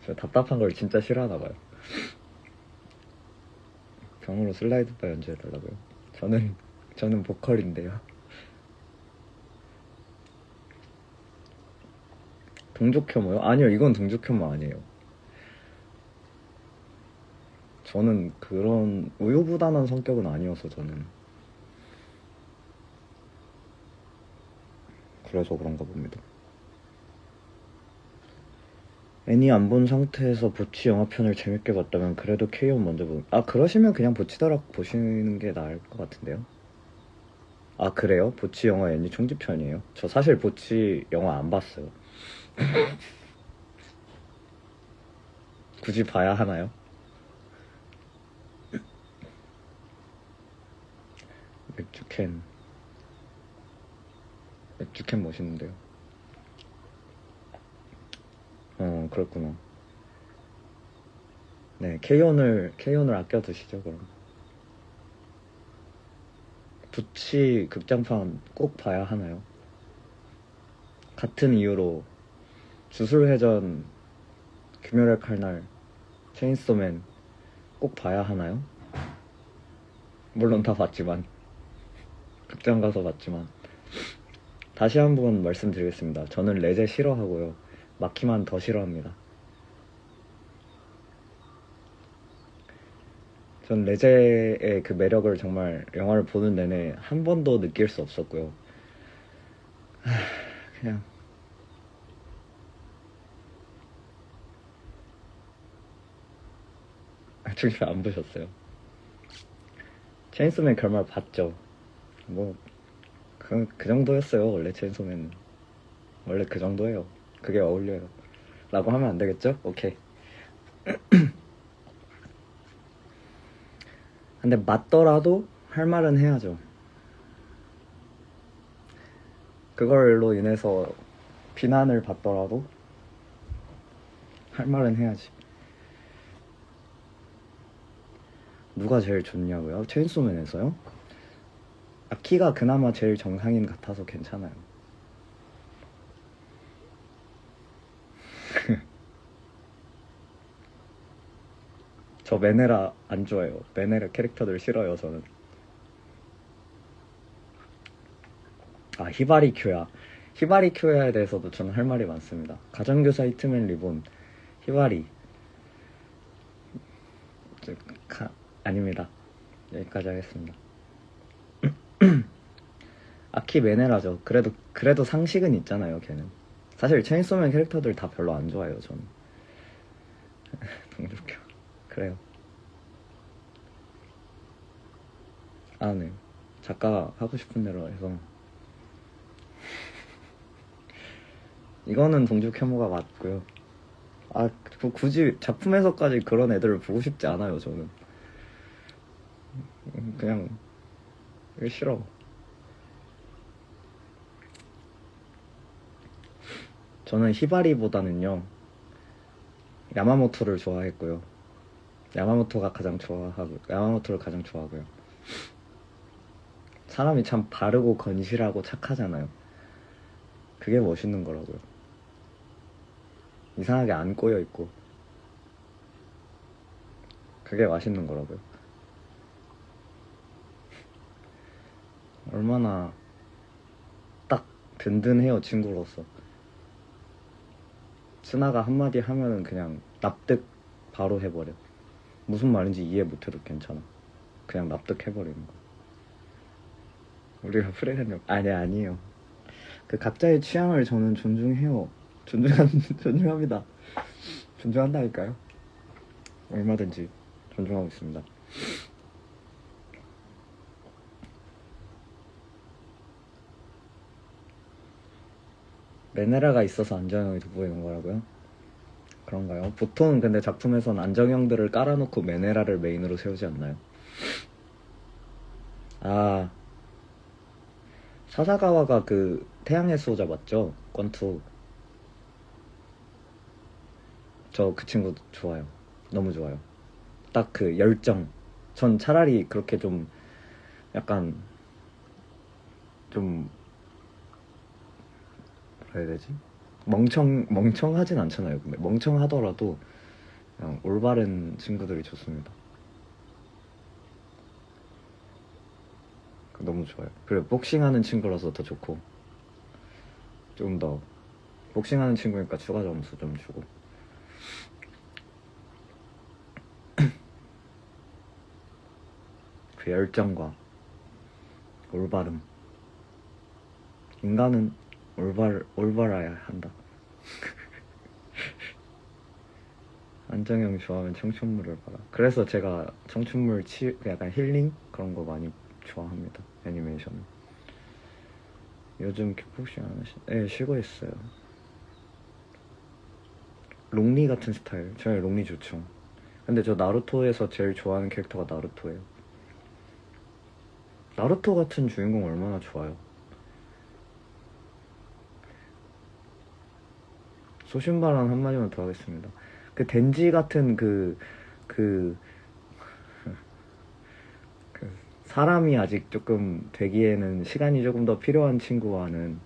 저 답답한 걸 진짜 싫어하나 봐요. 병으로 슬라이드 바 연주해달라고요? 저는 보컬인데요. 동족 혐오요? 아니요, 이건 동족 혐오 아니에요. 저는 그런 우유부단한 성격은 아니어서 저는 그래서 그런가 봅니다. 애니 안 본 상태에서 보치 영화편을 재밌게 봤다면 그래도 K-ON 먼저 그러시면 그냥 보치더락 보시는 게 나을 것 같은데요? 그래요? 보치 영화 애니 총집편이에요? 저 사실 보치 영화 안 봤어요. 굳이 봐야 하나요? 맥주캔 멋있는데요. 그렇구나. 네, K-ON을 아껴 두시죠 그럼. 부치 극장판 꼭 봐야 하나요? 같은 이유로 주술회전, 금요일 칼날, 체인소맨 꼭 봐야 하나요? 물론 다 봤지만 극장 가서 봤지만 다시 한번 말씀드리겠습니다. 저는 레제 싫어하고요. 마키만 더 싫어합니다. 전 레제의 그 매력을 정말 영화를 보는 내내 한 번도 느낄 수 없었고요. 그냥 중심 안 보셨어요? 체인소맨 결말 봤죠? 뭐 그 정도였어요. 원래 체인소맨은 원래 그 정도예요. 그게 어울려요 라고 하면 안 되겠죠? 오케이. 근데 맞더라도 할 말은 해야죠. 그걸로 인해서 비난을 받더라도 할 말은 해야지. 누가 제일 좋냐고요? 체인소맨에서요? 아키가 그나마 제일 정상인 같아서 괜찮아요. 저 메네라 안 좋아해요. 메네라 캐릭터들 싫어요. 저는. 아, 히바리 큐야. 히바리 큐야에 대해서도 저는 할 말이 많습니다. 가정교사 히트맨 리본 히바리 아닙니다. 여기까지 하겠습니다. 아키 메네라죠. 그래도 상식은 있잖아요. 걔는 사실 체인소맨 캐릭터들 다 별로 안 좋아해요. 저는. 동족교 그래요. 아, 네. 작가가 하고 싶은 대로 해서 이거는 동족 혐오가 맞고요. 아, 굳이 작품에서까지 그런 애들을 보고 싶지 않아요. 저는 그냥 이거 싫어. 저는 히바리보다는요 야마모토를 좋아했고요. 야마모토를 가장 좋아하고요. 사람이 참 바르고 건실하고 착하잖아요. 그게 멋있는 거라고요. 이상하게 안 꼬여있고 그게 맛있는 거라고요. 얼마나 딱 든든해요. 친구로서 스나가 한마디 하면은 그냥 납득 바로 해버려. 무슨 말인지 이해 못해도 괜찮아. 그냥 납득해버리는 거. 우리가 프레젠력 아니에요. 그 각자의 취향을 저는 존중해요. 존중합니다. 존중한다니까요. 얼마든지 존중하고 있습니다. 메네라가 있어서 안정형이 돋보이는 거라고요? 그런가요? 보통은 근데 작품에선 안정형들을 깔아놓고 메네라를 메인으로 세우지 않나요? 아, 사사가와가 그 태양의 수호자 맞죠? 권투. 저 그 친구 좋아요. 너무 좋아요. 딱 그 열정. 전 차라리 그렇게 좀 약간 좀 뭐라 해야 되지? 멍청하진 않잖아요. 근데 멍청하더라도 그냥 올바른 친구들이 좋습니다. 너무 좋아요. 그리고 복싱하는 친구라서 더 좋고 좀 더 복싱하는 친구니까 추가 점수 좀 주고. 그 열정과 올바름. 인간은 올바라야 한다. 안정형 좋아하면 청춘물을 봐라. 그래서 제가 청춘물 약간 힐링 그런 거 많이 좋아합니다. 애니메이션. 요즘 킥복싱 안 하시? 네, 쉬고 있어요. 롱리 같은 스타일. 저희 롱리 좋죠. 근데 저 나루토에서 제일 좋아하는 캐릭터가 나루토예요. 나루토 같은 주인공 얼마나 좋아요. 소신발언 한마디만 더 하겠습니다. 그 덴지 같은 그 사람이 아직 조금 되기에는 시간이 조금 더 필요한 친구와는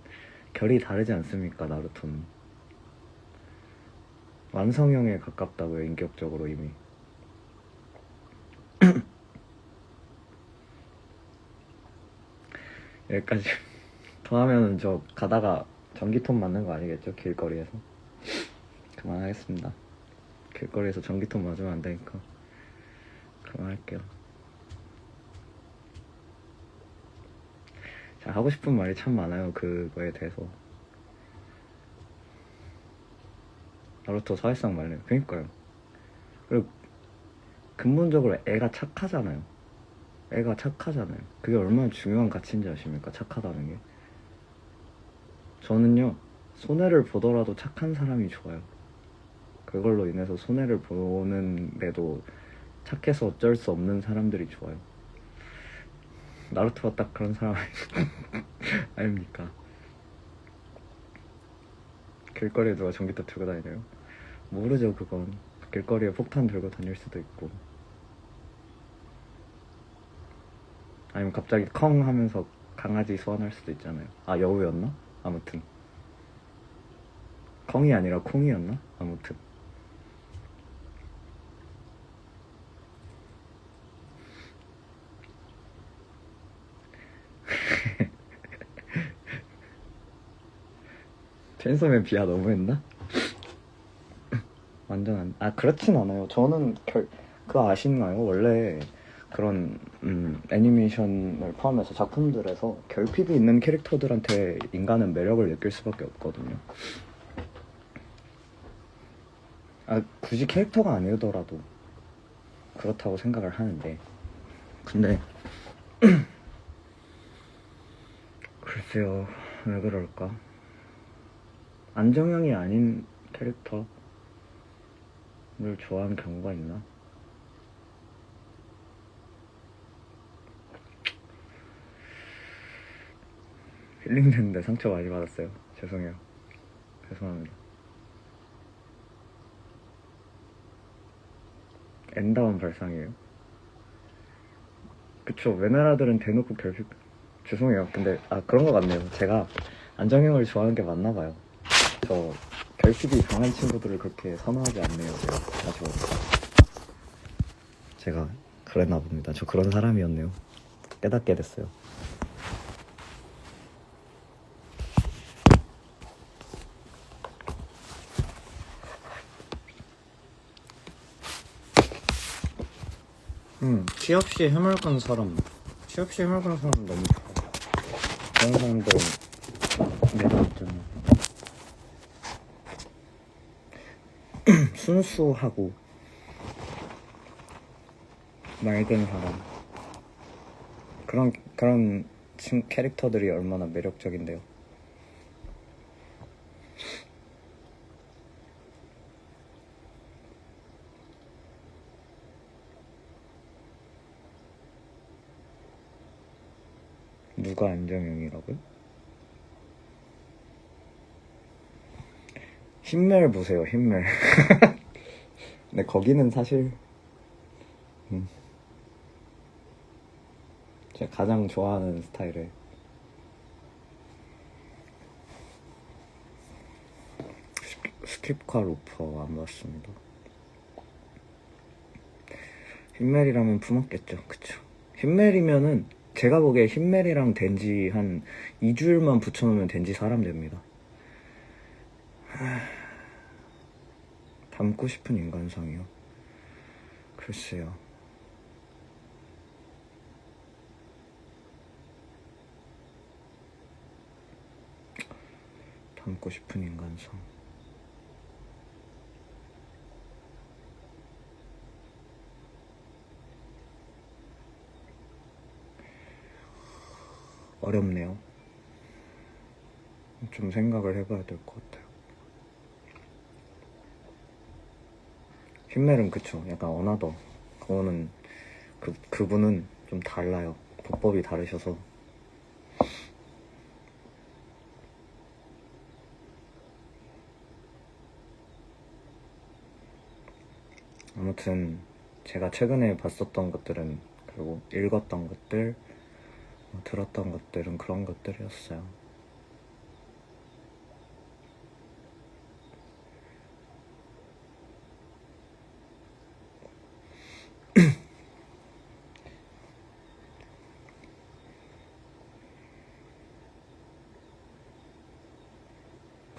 결이 다르지 않습니까? 나루토는 완성형에 가깝다고요. 인격적으로 이미. 여기까지 더 하면은 저 가다가 전기톱 맞는 거 아니겠죠? 길거리에서. 그만하겠습니다. 길거리에서 전기톱 맞으면 안 되니까 그만할게요. 제가 하고 싶은 말이 참 많아요. 그거에 대해서. 나루토 사회성 말래요. 그니까요. 그리고 근본적으로 애가 착하잖아요. 애가 착하잖아요. 그게 얼마나 중요한 가치인지 아십니까? 착하다는 게. 저는요, 손해를 보더라도 착한 사람이 좋아요. 그걸로 인해서 손해를 보는데도 착해서 어쩔 수 없는 사람들이 좋아요. 나루토가 딱 그런 사람 아닙니까? 길거리에 누가 전기톱 들고 다니래요? 모르죠, 그건. 길거리에 폭탄 들고 다닐 수도 있고, 아니면 갑자기 컹 하면서 강아지 소환할 수도 있잖아요. 아, 여우였나? 아무튼 컹이 아니라 콩이었나? 아무튼 체인소맨 비하 너무했나? 완전 그렇진 않아요. 저는 그거 아시나요? 원래 그런 애니메이션을 포함해서 작품들에서 결핍이 있는 캐릭터들한테 인간은 매력을 느낄 수밖에 없거든요. 굳이 캐릭터가 아니더라도 그렇다고 생각을 하는데, 근데 글쎄요, 왜 그럴까? 안정형이 아닌 캐릭터를 좋아하는 경우가 있나? 힐링됐는데 상처 많이 받았어요. 죄송해요. 죄송합니다. 엔다운 발상이에요. 그쵸, 외나라들은 대놓고 결핍. 죄송해요. 근데 그런 거 같네요. 제가 안정형을 좋아하는 게 맞나 봐요. 저 결핍이 강한 친구들을 그렇게 선호하지 않네요. 다시 보니까 제가 그랬나 봅니다. 저 그런 사람이었네요. 깨닫게 됐어요. 티 없이 해맑은 사람 너무 좋아. 그런 사람들은 매력 있잖아요. 순수하고 맑은 사람, 그런 캐릭터들이 얼마나 매력적인데요. 누가 안정형이라고요? 힘멜 보세요, 힘멜. 근데 거기는 사실 제가 가장 좋아하는 스타일의 스킵과 로퍼 안 봤습니다. 힘멜이라면 품었겠죠. 그쵸. 힘멜이면은 제가 보기에 힘멜이랑 덴지 한 2주일만 붙여놓으면 덴지 사람 됩니다. 닮고 싶은 인간상이요? 글쎄요. 닮고 싶은 인간상. 어렵네요. 좀 생각을 해봐야 될 것 같아요. 힘멜은 그쵸. 약간 어나더. 그거는 그분은 좀 달라요. 보법이 다르셔서. 아무튼 제가 최근에 봤었던 것들은, 그리고 읽었던 것들, 들었던 것들은 그런 것들이었어요.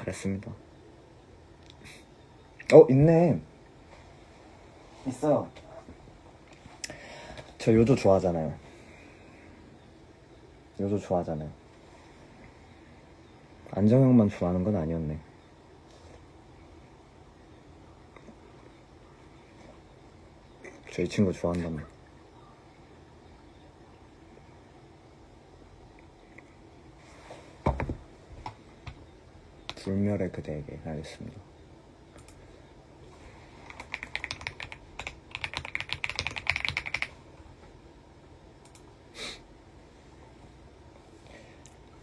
잘했습니다. 있네. 있어요. 저 요조 좋아하잖아요. 안정형만 좋아하는 건 아니었네. 저 이 친구 좋아한다며. 불멸의 그대에게. 알겠습니다.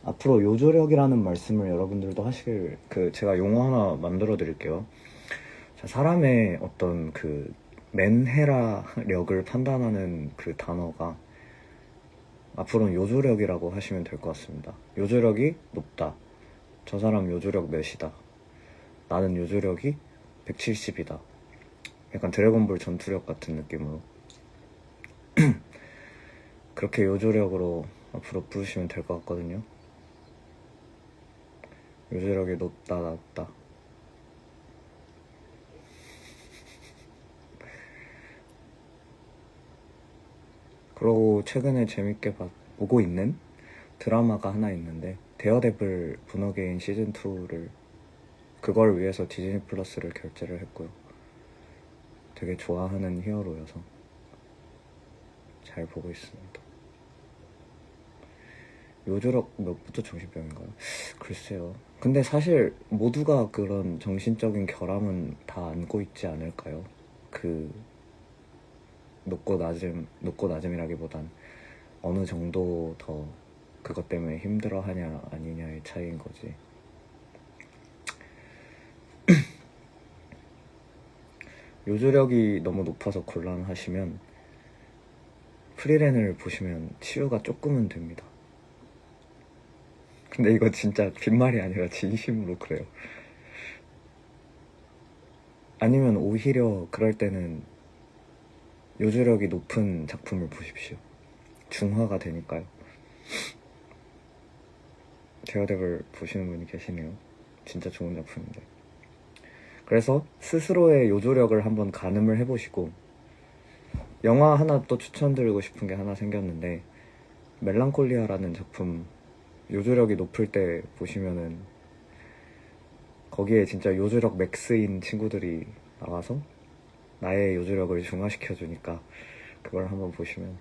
앞으로 요조력이라는 말씀을 여러분들도 하실, 제가 용어 하나 만들어 드릴게요. 자, 사람의 어떤 맨헤라력을 판단하는 그 단어가 앞으로는 요조력이라고 하시면 될 것 같습니다. 요조력이 높다. 저 사람 요조력 몇이다. 나는 요조력이 170이다. 약간 드래곤볼 전투력 같은 느낌으로 그렇게 요조력으로 앞으로 부르시면 될 것 같거든요. 요조력이 높다, 낮다. 그러고 최근에 재밌게 보고 있는 드라마가 하나 있는데 데어데블 분어게인 시즌2를 그걸 위해서 디즈니 플러스를 결제를 했고요. 되게 좋아하는 히어로여서 잘 보고 있습니다. 요조력 몇부터 정신병인가요? 글쎄요. 근데 사실 모두가 그런 정신적인 결함은 다 안고 있지 않을까요? 높고 낮음이라기보단 어느 정도 더 그것 때문에 힘들어하냐 아니냐의 차이인 거지. 요조력이 너무 높아서 곤란하시면 프리랜을 보시면 치유가 조금은 됩니다. 근데 이거 진짜 빈말이 아니라 진심으로 그래요. 아니면 오히려 그럴 때는 요조력이 높은 작품을 보십시오. 중화가 되니까요. 데어데블 보시는 분이 계시네요. 진짜 좋은 작품인데. 그래서 스스로의 요조력을 한번 가늠을 해보시고, 영화 하나 또 추천드리고 싶은 게 하나 생겼는데 멜랑콜리아라는 작품, 요조력이 높을 때 보시면은 거기에 진짜 요조력 맥스인 친구들이 나와서 나의 요조력을 중화시켜주니까 그걸 한번 보시면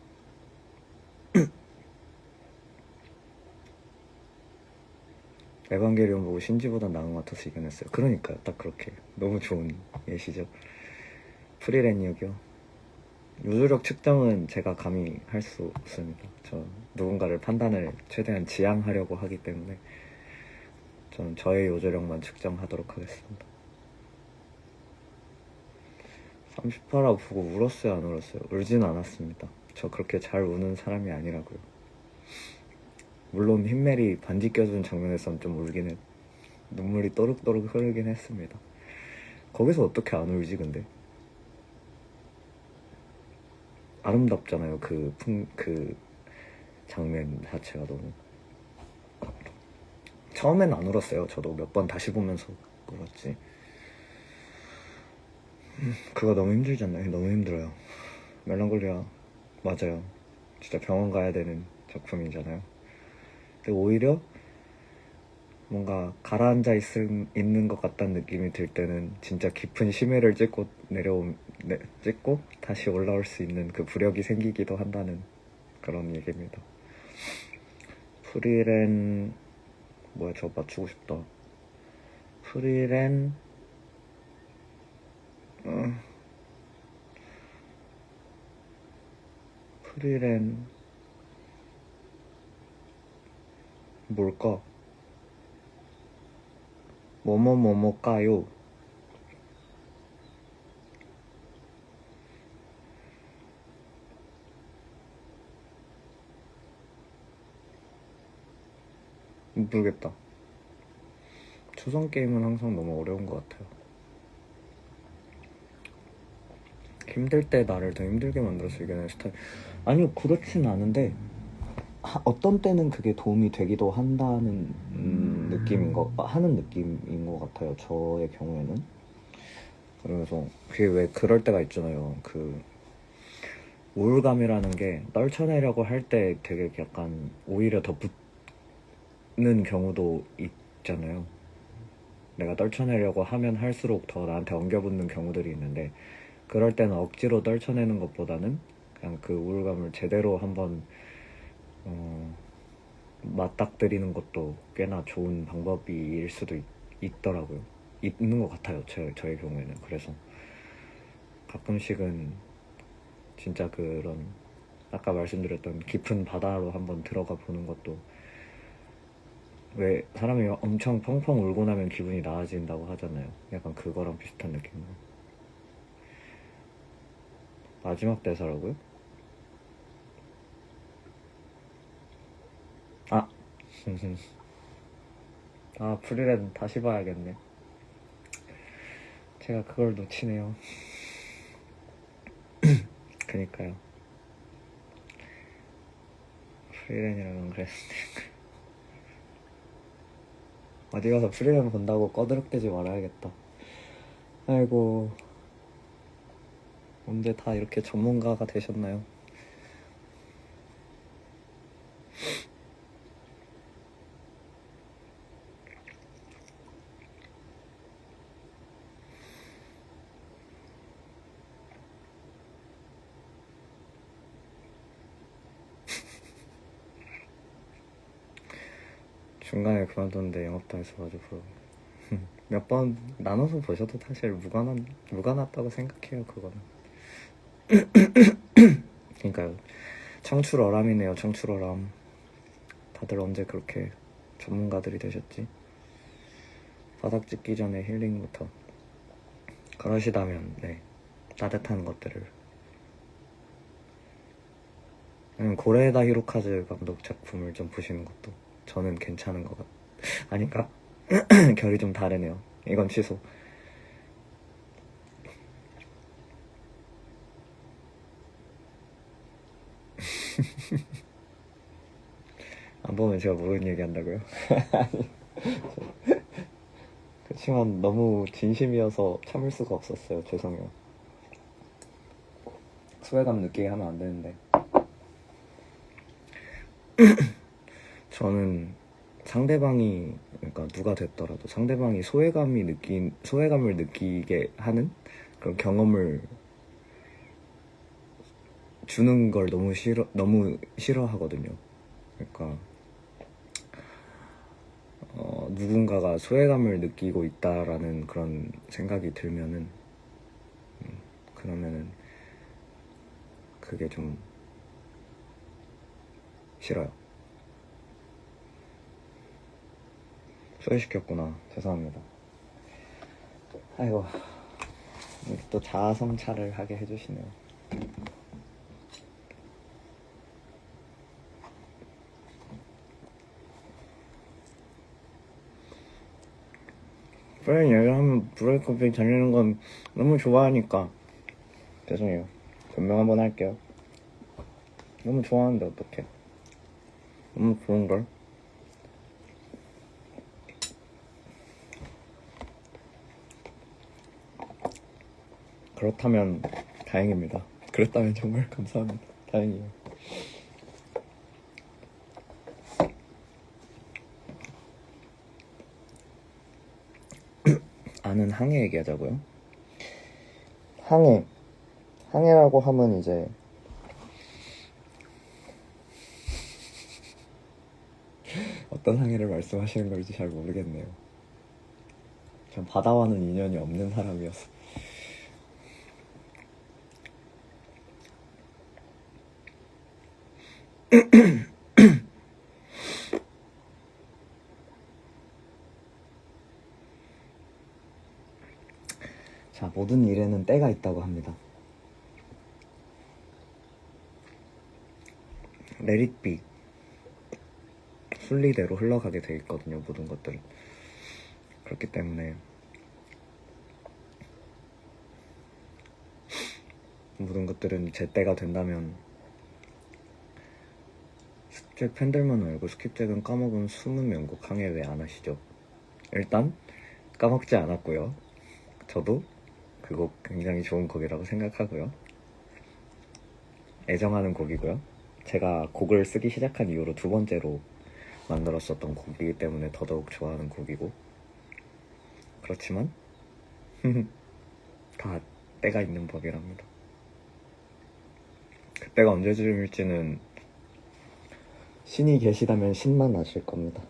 에반게리온 보고 신지보다 나은 것 같아서 이겨냈어요. 그러니까요. 딱 그렇게. 너무 좋은 예시죠. 프리랜이요. 요조력 측정은 제가 감히 할 수 없습니다. 저 누군가를 판단을 최대한 지양하려고 하기 때문에 저는 저의 요조력만 측정하도록 하겠습니다. 30화라 보고 울었어요, 안 울었어요? 울지는 않았습니다. 저 그렇게 잘 우는 사람이 아니라고요. 물론 흰멜이 반지 껴준 장면에선 좀 울긴 했, 눈물이 또륵또륵 흐르긴 했습니다. 거기서 어떻게 안 울지 근데? 아름답잖아요. 그 장면 자체가 너무. 처음엔 안 울었어요. 저도 몇 번 다시 보면서 울었지. 그거 너무 힘들잖아요. 너무 힘들어요. 멜랑콜리아 맞아요. 진짜 병원 가야 되는 작품이잖아요. 근데 오히려 뭔가 가라앉아 있는 것 같다는 느낌이 들 때는 진짜 깊은 심해를 찍고 찍고 다시 올라올 수 있는 그 부력이 생기기도 한다는 그런 얘기입니다. 프리랜 뭐야, 저 맞추고 싶다. 프리랜 프리랜 뭘까? 뭐뭐뭐뭐까요? 모르겠다. 초성 게임은 항상 너무 어려운 것 같아요. 힘들 때 나를 더 힘들게 만들어서 이겨낸 스타일. 아니요, 그렇진 않은데 어떤 때는 그게 도움이 되기도 한다는 하는 느낌인 것 같아요. 저의 경우에는. 그래서 그게 왜 그럴 때가 있잖아요. 그 우울감이라는 게 떨쳐내려고 할 때 되게 약간 오히려 더 붙는 경우도 있잖아요. 내가 떨쳐내려고 하면 할수록 더 나한테 엉겨붙는 경우들이 있는데, 그럴 때는 억지로 떨쳐내는 것보다는 그냥 그 우울감을 제대로 한번 맞닥뜨리는 것도 꽤나 좋은 방법일 수도 있더라고요. 있는 것 같아요. 저의 경우에는. 그래서 가끔씩은 진짜 그런 아까 말씀드렸던 깊은 바다로 한번 들어가 보는 것도, 왜 사람이 엄청 펑펑 울고 나면 기분이 나아진다고 하잖아요. 약간 그거랑 비슷한 느낌으로. 마지막 대사라고요? 아! 아, 프리랜 다시 봐야겠네. 제가 그걸 놓치네요. 그니까요. 프리랜이라면 그랬는데. 어디 가서 프리랜 본다고 꺼드럭대지 말아야겠다. 아이고, 언제 다 이렇게 전문가가 되셨나요? 중간에 그만뒀는데 영업당했어가지고 몇 번 나눠서 보셔도 사실 무관하다고 생각해요. 그거는. 그러니까요. 청출어람이네요. 청출어람. 다들 언제 그렇게 전문가들이 되셨지? 바닥 찍기 전에 힐링부터. 그러시다면 네, 따뜻한 것들을. 고레에다 히로카즈 감독 작품을 좀 보시는 것도 저는 괜찮은 것 아닌가? 결이 좀 다르네요. 이건 취소. 안 보면 제가 모르는 얘기 한다고요? 그렇지만 너무 진심이어서 참을 수가 없었어요. 죄송해요. 소외감 느끼게 하면 안 되는데. 저는 상대방이, 그러니까 누가 됐더라도 상대방이 소외감을 느끼게 하는 그런 경험을 주는 걸 너무 싫어하거든요. 그러니까 누군가가 소외감을 느끼고 있다라는 그런 생각이 들면은 그러면은 그게 좀 싫어요. 소외시켰구나. 죄송합니다. 아이고, 또 자아성찰을 하게 해주시네요. 프렌 얘기하면 브레이크업이 달리는 건 너무 좋아하니까. 죄송해요. 변명 한번 할게요. 너무 좋아하는데 어떡해. 너무 좋은걸? 그렇다면 다행입니다. 그랬다면 정말 감사합니다. 다행이에요. 아는 항해 얘기하자고요? 항해라고 하면 이제 어떤 항해를 말씀하시는 걸지 잘 모르겠네요. 전 바다와는 인연이 없는 사람이어서. 자, 모든 일에는 때가 있다고 합니다. Let it be. 순리대로 흘러가게 돼 있거든요, 모든 것들은. 그렇기 때문에 모든 것들은 제 때가 된다면 스킵잭 팬들만 알고 스킵잭은 까먹은 숨은 명곡 항해 왜 안 하시죠? 일단 까먹지 않았고요. 저도 그 곡 굉장히 좋은 곡이라고 생각하고요. 애정하는 곡이고요. 제가 곡을 쓰기 시작한 이후로 두 번째로 만들었었던 곡이기 때문에 더더욱 좋아하는 곡이고, 그렇지만 다 때가 있는 법이랍니다. 그때가 언제쯤일지는 신이 계시다면 신만 아실 겁니다.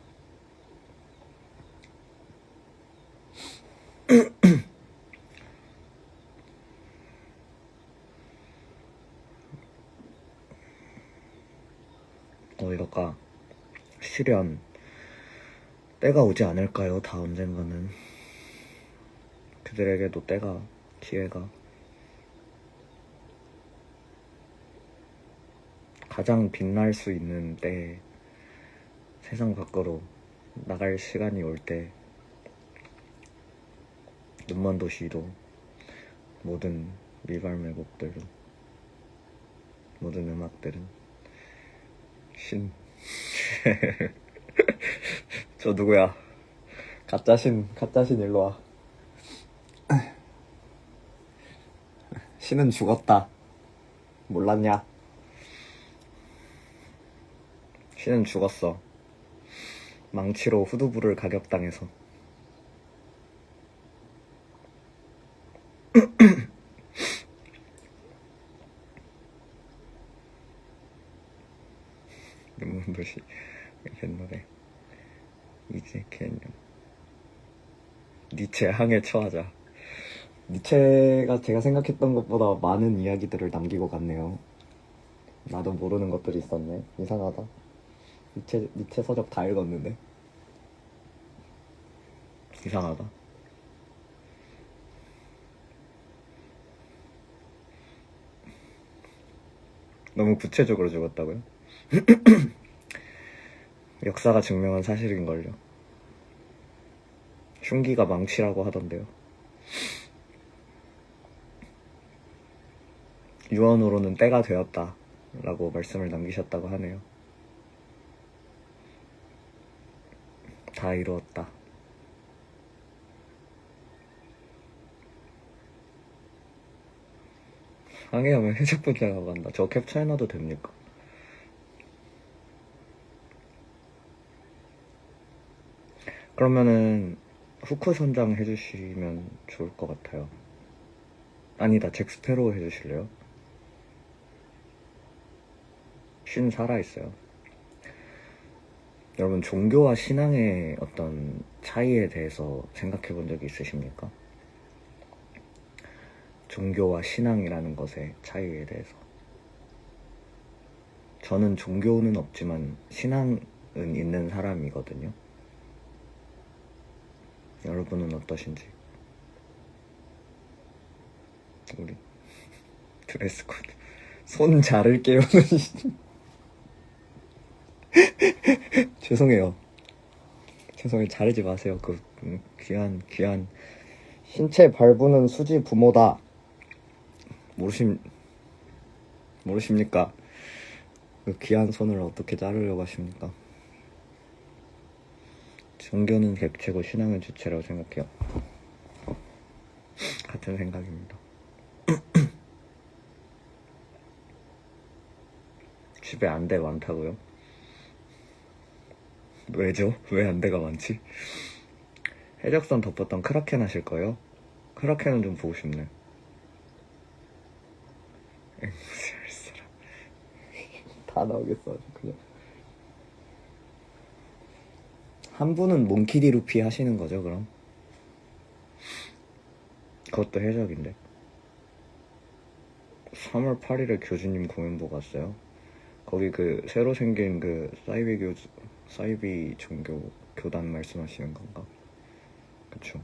이럴까, 실현 때가 오지 않을까요? 다 언젠가는 그들에게도 때가, 기회가, 가장 빛날 수 있는 때에 세상 밖으로 나갈 시간이 올 때 눈먼 도시도 모든 미발매곡들은, 모든 음악들은 신 저 누구야? 가짜신 일로와. 신은 죽었다. 몰랐냐? 신은 죽었어. 망치로 후두부를 가격당해서. 눈먼 도시 옛날에 이제 개념 니체 항해 처하자. 니체가 제가 생각했던 것보다 많은 이야기들을 남기고 갔네요. 나도 모르는 것들이 있었네. 이상하다. 니체 서적 다 읽었는데 이상하다. 너무 구체적으로 죽었다고요? 역사가 증명한 사실인걸요. 흉기가 망치라고 하던데요. 유언으로는 때가 되었다 라고 말씀을 남기셨다고 하네요. 다 이루었다. 항해하면 해적 분장하고 간다. 저 캡처해놔도 됩니까? 그러면은 후크 선장 해주시면 좋을 것 같아요. 아니다, 잭스페로 해주실래요? 신 살아있어요. 여러분, 종교와 신앙의 어떤 차이에 대해서 생각해 본 적이 있으십니까? 종교와 신앙이라는 것의 차이에 대해서. 저는 종교는 없지만 신앙은 있는 사람이거든요. 여러분은 어떠신지. 우리 드레스 코드 손 자를 깨우는 죄송해요. 자르지 마세요. 그 귀한 신체 발부는 수지 부모다. 모르십니까? 그 귀한 손을 어떻게 자르려고 하십니까? 종교는 객체고 신앙은 주체라고 생각해요. 같은 생각입니다. 집에 안대 많다고요? 왜죠? 왜 안대가 많지? 해적선 덮었던 크라켄 하실 거예요? 크라켄은 좀 보고 싶네. 앵무새 할 사람 다 나오겠어 아주 그냥. 한 분은 몽키디 루피 하시는 거죠 그럼? 그것도 해적인데. 3월 8일에 교주님 공연 보고 왔어요. 거기 그 새로 생긴 그 사이비 종교 교단 말씀하시는 건가? 그쵸.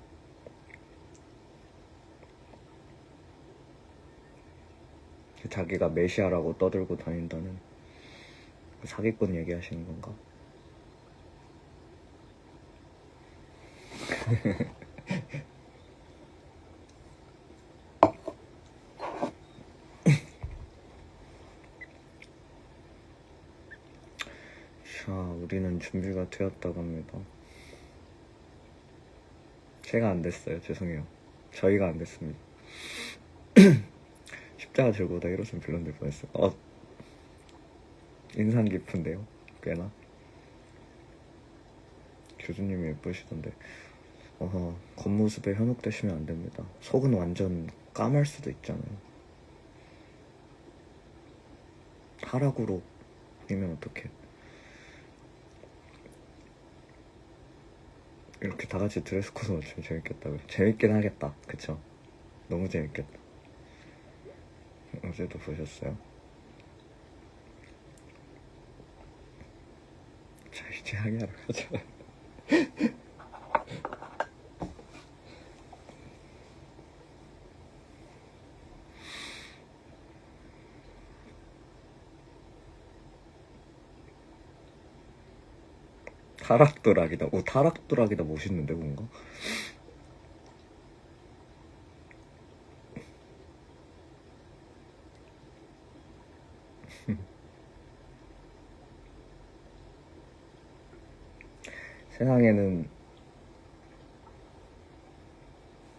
자기가 메시아라고 떠들고 다닌다는 그 사기꾼 얘기하시는 건가? 자, 우리는 준비가 되었다고 합니다. 제가 안 됐어요. 죄송해요. 저희가 안 됐습니다. 십자가 들고 오다 이러면 빌런 될 뻔했어요. 인상 깊은데요? 꽤나. 교수님이 예쁘시던데. 겉모습에 현혹되시면 안 됩니다. 속은 완전 까말 수도 있잖아요. 하락으로 이면 어떡해. 이렇게 다 같이 드레스 코드 맞추면 재밌겠다. 재밌긴 하겠다. 그쵸? 너무 재밌겠다. 어제도 보셨어요? 자, 이제 항의하러 가자. 타락도락이다. 타락도락이다 멋있는데 뭔가? 세상에는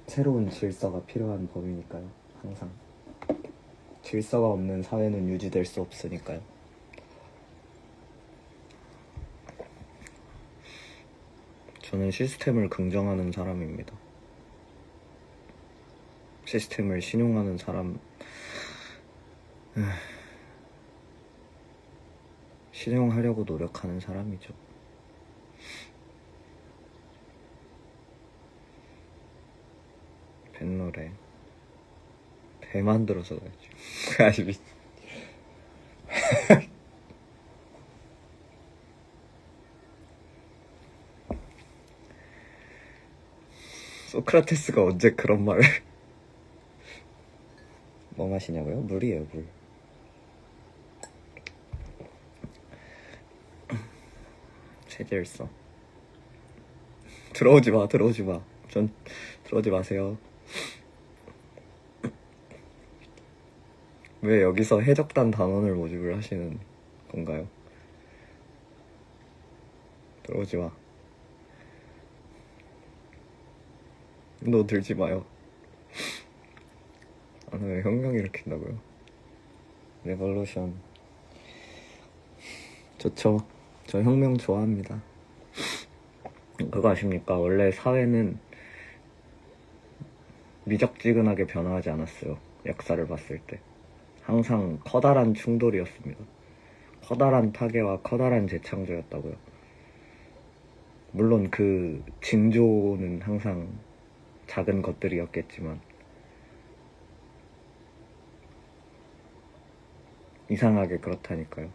새로운 질서가 필요한 법이니까요. 항상 질서가 없는 사회는 유지될 수 없으니까요. 저는 시스템을 긍정하는 사람입니다. 시스템을 신용하는 사람. 신용하려고 노력하는 사람이죠. 뱃노래 배 만들어서 가야지. 아니 소크라테스가 언제 그런 말을. 뭐 마시냐고요? 물이에요, 물. 체질서. 들어오지 마. 전 들어오지 마세요. 왜 여기서 해적단 단원을 모집을 하시는 건가요? 들어오지 마. 너 들지 마요. 왜 혁명 일으킨다고요? 레볼루션 좋죠. 저 혁명 좋아합니다. 그거 아십니까? 원래 사회는 미적지근하게 변화하지 않았어요. 역사를 봤을 때 항상 커다란 충돌이었습니다. 커다란 파괴와 커다란 재창조였다고요. 물론 그 징조는 항상 작은 것들이었겠지만 이상하게 그렇다니까요.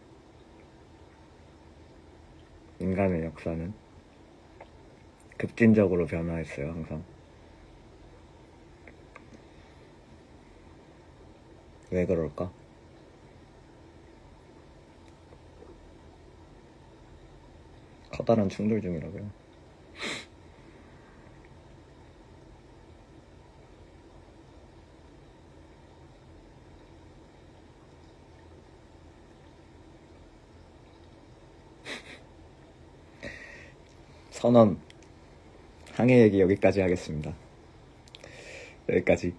인간의 역사는 급진적으로 변화했어요. 항상. 왜 그럴까? 커다란 충돌 중이라고요. 선언. 항해 얘기 여기까지 하겠습니다. 여기까지.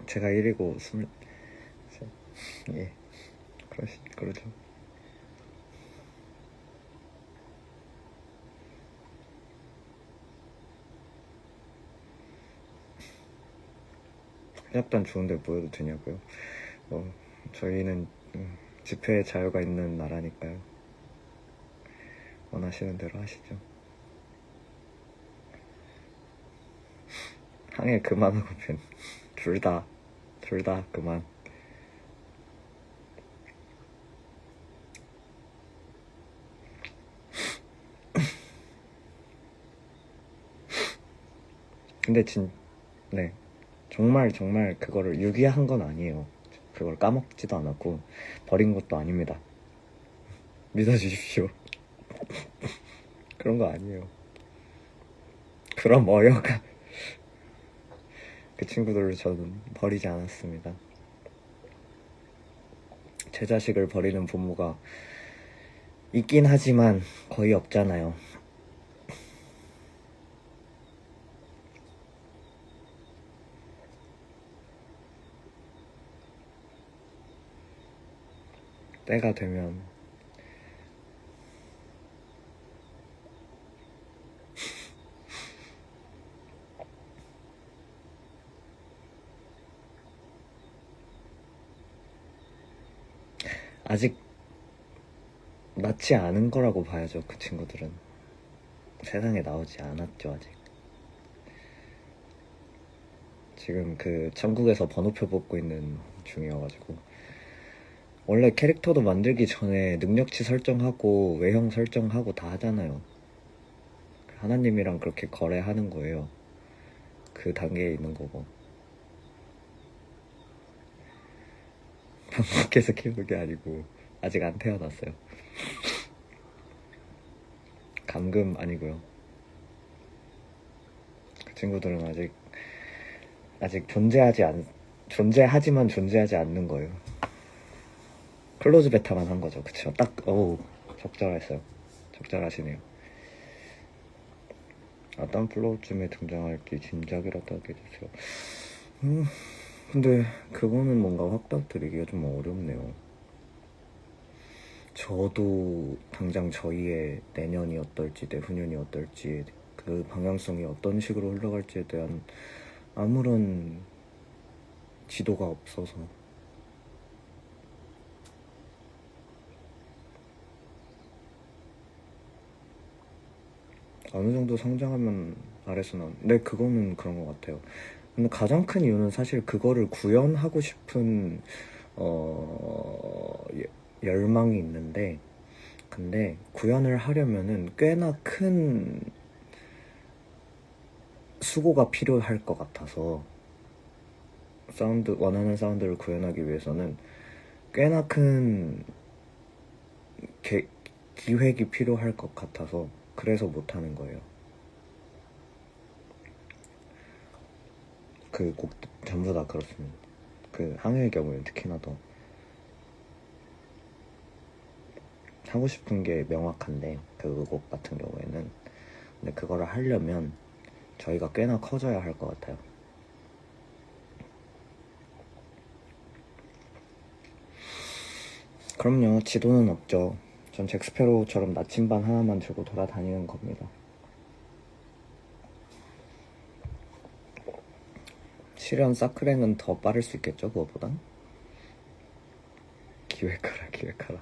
제가 1이고 20... 예, 그러죠. 해적단 좋은데 모여도 되냐고요? 저희는 집회의 자유가 있는 나라니까요. 원하시는 대로 하시죠. 항해 그만하고 둘 다 그만. 근데 네, 정말 그거를 유기한 건 아니에요. 그걸 까먹지도 않았고 버린 것도 아닙니다. 믿어주십시오. 그런 거 아니에요. 그럼 어여가 그 친구들을 저는 버리지 않았습니다. 제 자식을 버리는 부모가 있긴 하지만 거의 없잖아요. 때가 되면 아직 낳지 않은 거라고 봐야죠. 그 친구들은 세상에 나오지 않았죠. 아직. 지금 그 천국에서 번호표 뽑고 있는 중이어가지고, 원래 캐릭터도 만들기 전에 능력치 설정하고 외형 설정하고 다 하잖아요. 하나님이랑 그렇게 거래하는 거예요. 그 단계에 있는 거고. 방밖에서 키우는 게 아니고 아직 안 태어났어요. 감금 아니고요. 그 친구들은 아직 존재하지만 존재하지 않는 거예요. 클로즈 베타만 한 거죠. 그쵸? 딱 적절했어요. 적절하시네요. 아담 플로우쯤에 등장할지 짐작이라도 하게 해주세요. 근데 그거는 뭔가 확답드리기가 좀 어렵네요. 저도 당장 저희의 내년이 어떨지 내후년이 어떨지 그 방향성이 어떤 식으로 흘러갈지에 대한 아무런 지도가 없어서 어느 정도 성장하면 아래서 나온. 네, 그거는 그런 것 같아요. 근데 가장 큰 이유는 사실 그거를 구현하고 싶은 열망이 있는데, 근데 구현을 하려면은 꽤나 큰 수고가 필요할 것 같아서, 원하는 사운드를 구현하기 위해서는 꽤나 큰 기획이 필요할 것 같아서 그래서 못하는 거예요. 그 곡 전부 다 그렇습니다. 그 항해의 경우에는 특히나 더 하고 싶은 게 명확한데, 그 곡 같은 경우에는. 근데 그거를 하려면 저희가 꽤나 커져야 할 것 같아요. 그럼요. 지도는 없죠. 전 잭스페로우처럼 나침반 하나만 들고 돌아다니는 겁니다. 실현 사크랭은 더 빠를 수 있겠죠, 그거보단? 기획하라.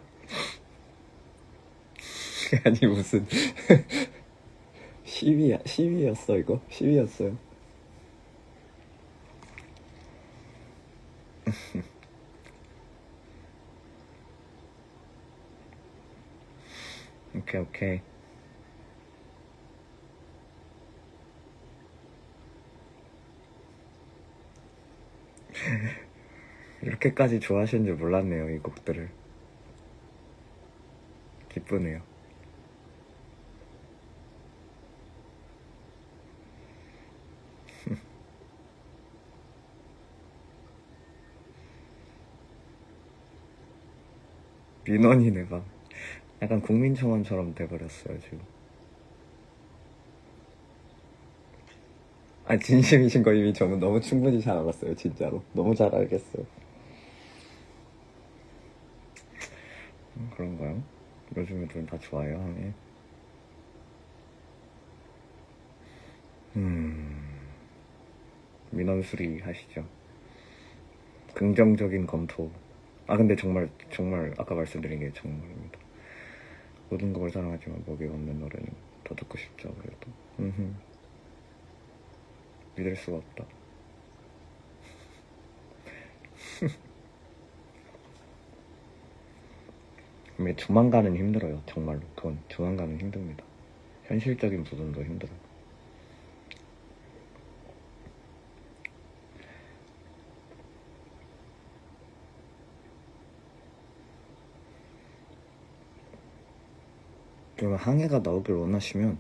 아니, 무슨 시위였어, 이거? 시위였어요. 오케이. 이렇게까지 좋아하시는 줄 몰랐네요, 이 곡들을. 기쁘네요. 민원이네 방. 약간 국민청원처럼 돼버렸어요 지금. 진심이신 거 이미 저는 너무 충분히 잘 알았어요. 진짜로 너무 잘 알겠어요. 그런가요? 요즘 애들은 다 좋아요 하네. 민원 수리 하시죠. 긍정적인 검토. 근데 정말 아까 말씀드린 게 정말입니다. 모든 곡을 사랑하지만 목에 없는 노래는 더 듣고 싶죠. 그래도 믿을 수가 없다. 근데 조만간은 힘들어요. 정말로. 그건 조만간은 힘듭니다. 현실적인 부분도 힘들어요. 그러면 항해가 나오길 원하시면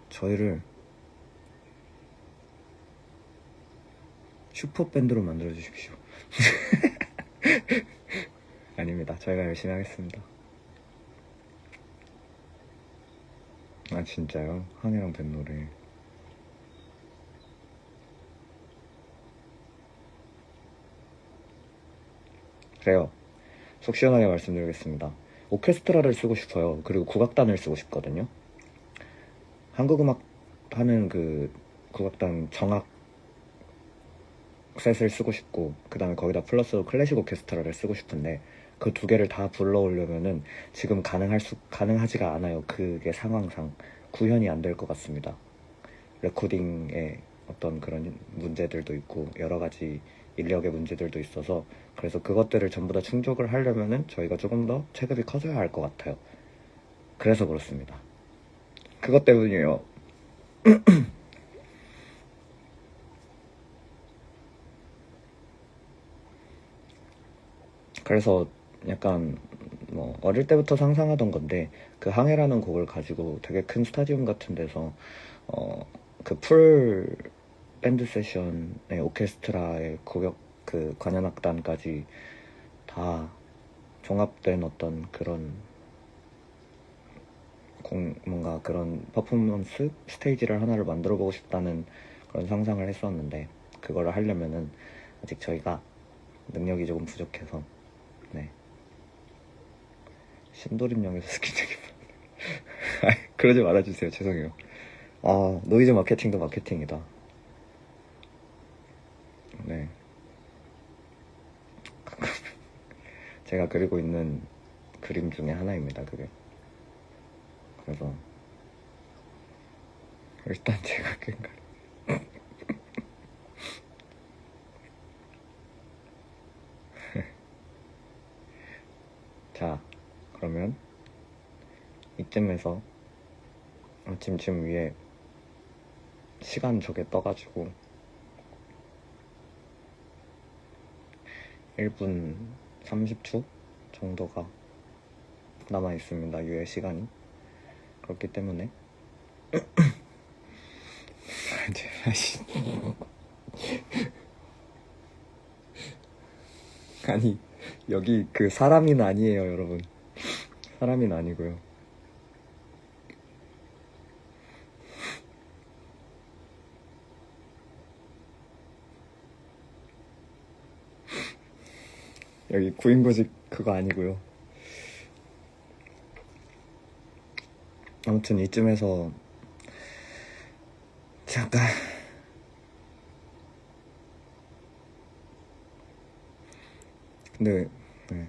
저희를 슈퍼밴드로 만들어 주십시오. 아닙니다. 저희가 열심히 하겠습니다. 아 진짜요? 한이랑 뱃노래. 그래요. 속 시원하게 말씀드리겠습니다. 오케스트라를 쓰고 싶어요. 그리고 국악단을 쓰고 싶거든요. 한국음악 하는 그 국악단 정악 셋을 쓰고 싶고, 그 다음에 거기다 플러스 클래식 오케스트라를 쓰고 싶은데, 그 두 개를 다 불러오려면은 지금 가능하지가 않아요. 그게 상황상 구현이 안 될 것 같습니다. 레코딩에 어떤 그런 문제들도 있고 여러 가지 인력의 문제들도 있어서, 그래서 그것들을 전부 다 충족을 하려면은 저희가 조금 더 체급이 커져야 할 것 같아요. 그래서 그렇습니다. 그것 때문이에요. 그래서 약간 뭐 어릴 때부터 상상하던 건데, 그 항해라는 곡을 가지고 되게 큰 스타디움 같은 데서 그 풀 밴드 세션의 오케스트라의 고역 그 관현악단까지 다 종합된 어떤 그런 뭔가 그런 퍼포먼스 스테이지를 하나를 만들어 보고 싶다는 그런 상상을 했었는데, 그거를 하려면은 아직 저희가 능력이 조금 부족해서, 네, 신도림역에서 스키장이 그러지 말아주세요. 죄송해요. 아, 노이즈 마케팅도 마케팅이다. 네. 제가 그리고 있는 그림 중에 하나입니다, 그게. 그래서 일단 제가 꽹가리 자, 그러면 이쯤에서 지금 위에 시간 저게 떠가지고 1분 30초 정도가 남아 있습니다. 유예 시간이. 그렇기 때문에 아니, 여기 그 사람인 아니에요, 여러분. 사람인 아니고요. 여기 구인구직 그거 아니고요. 아무튼 이쯤에서 잠깐 근데 네.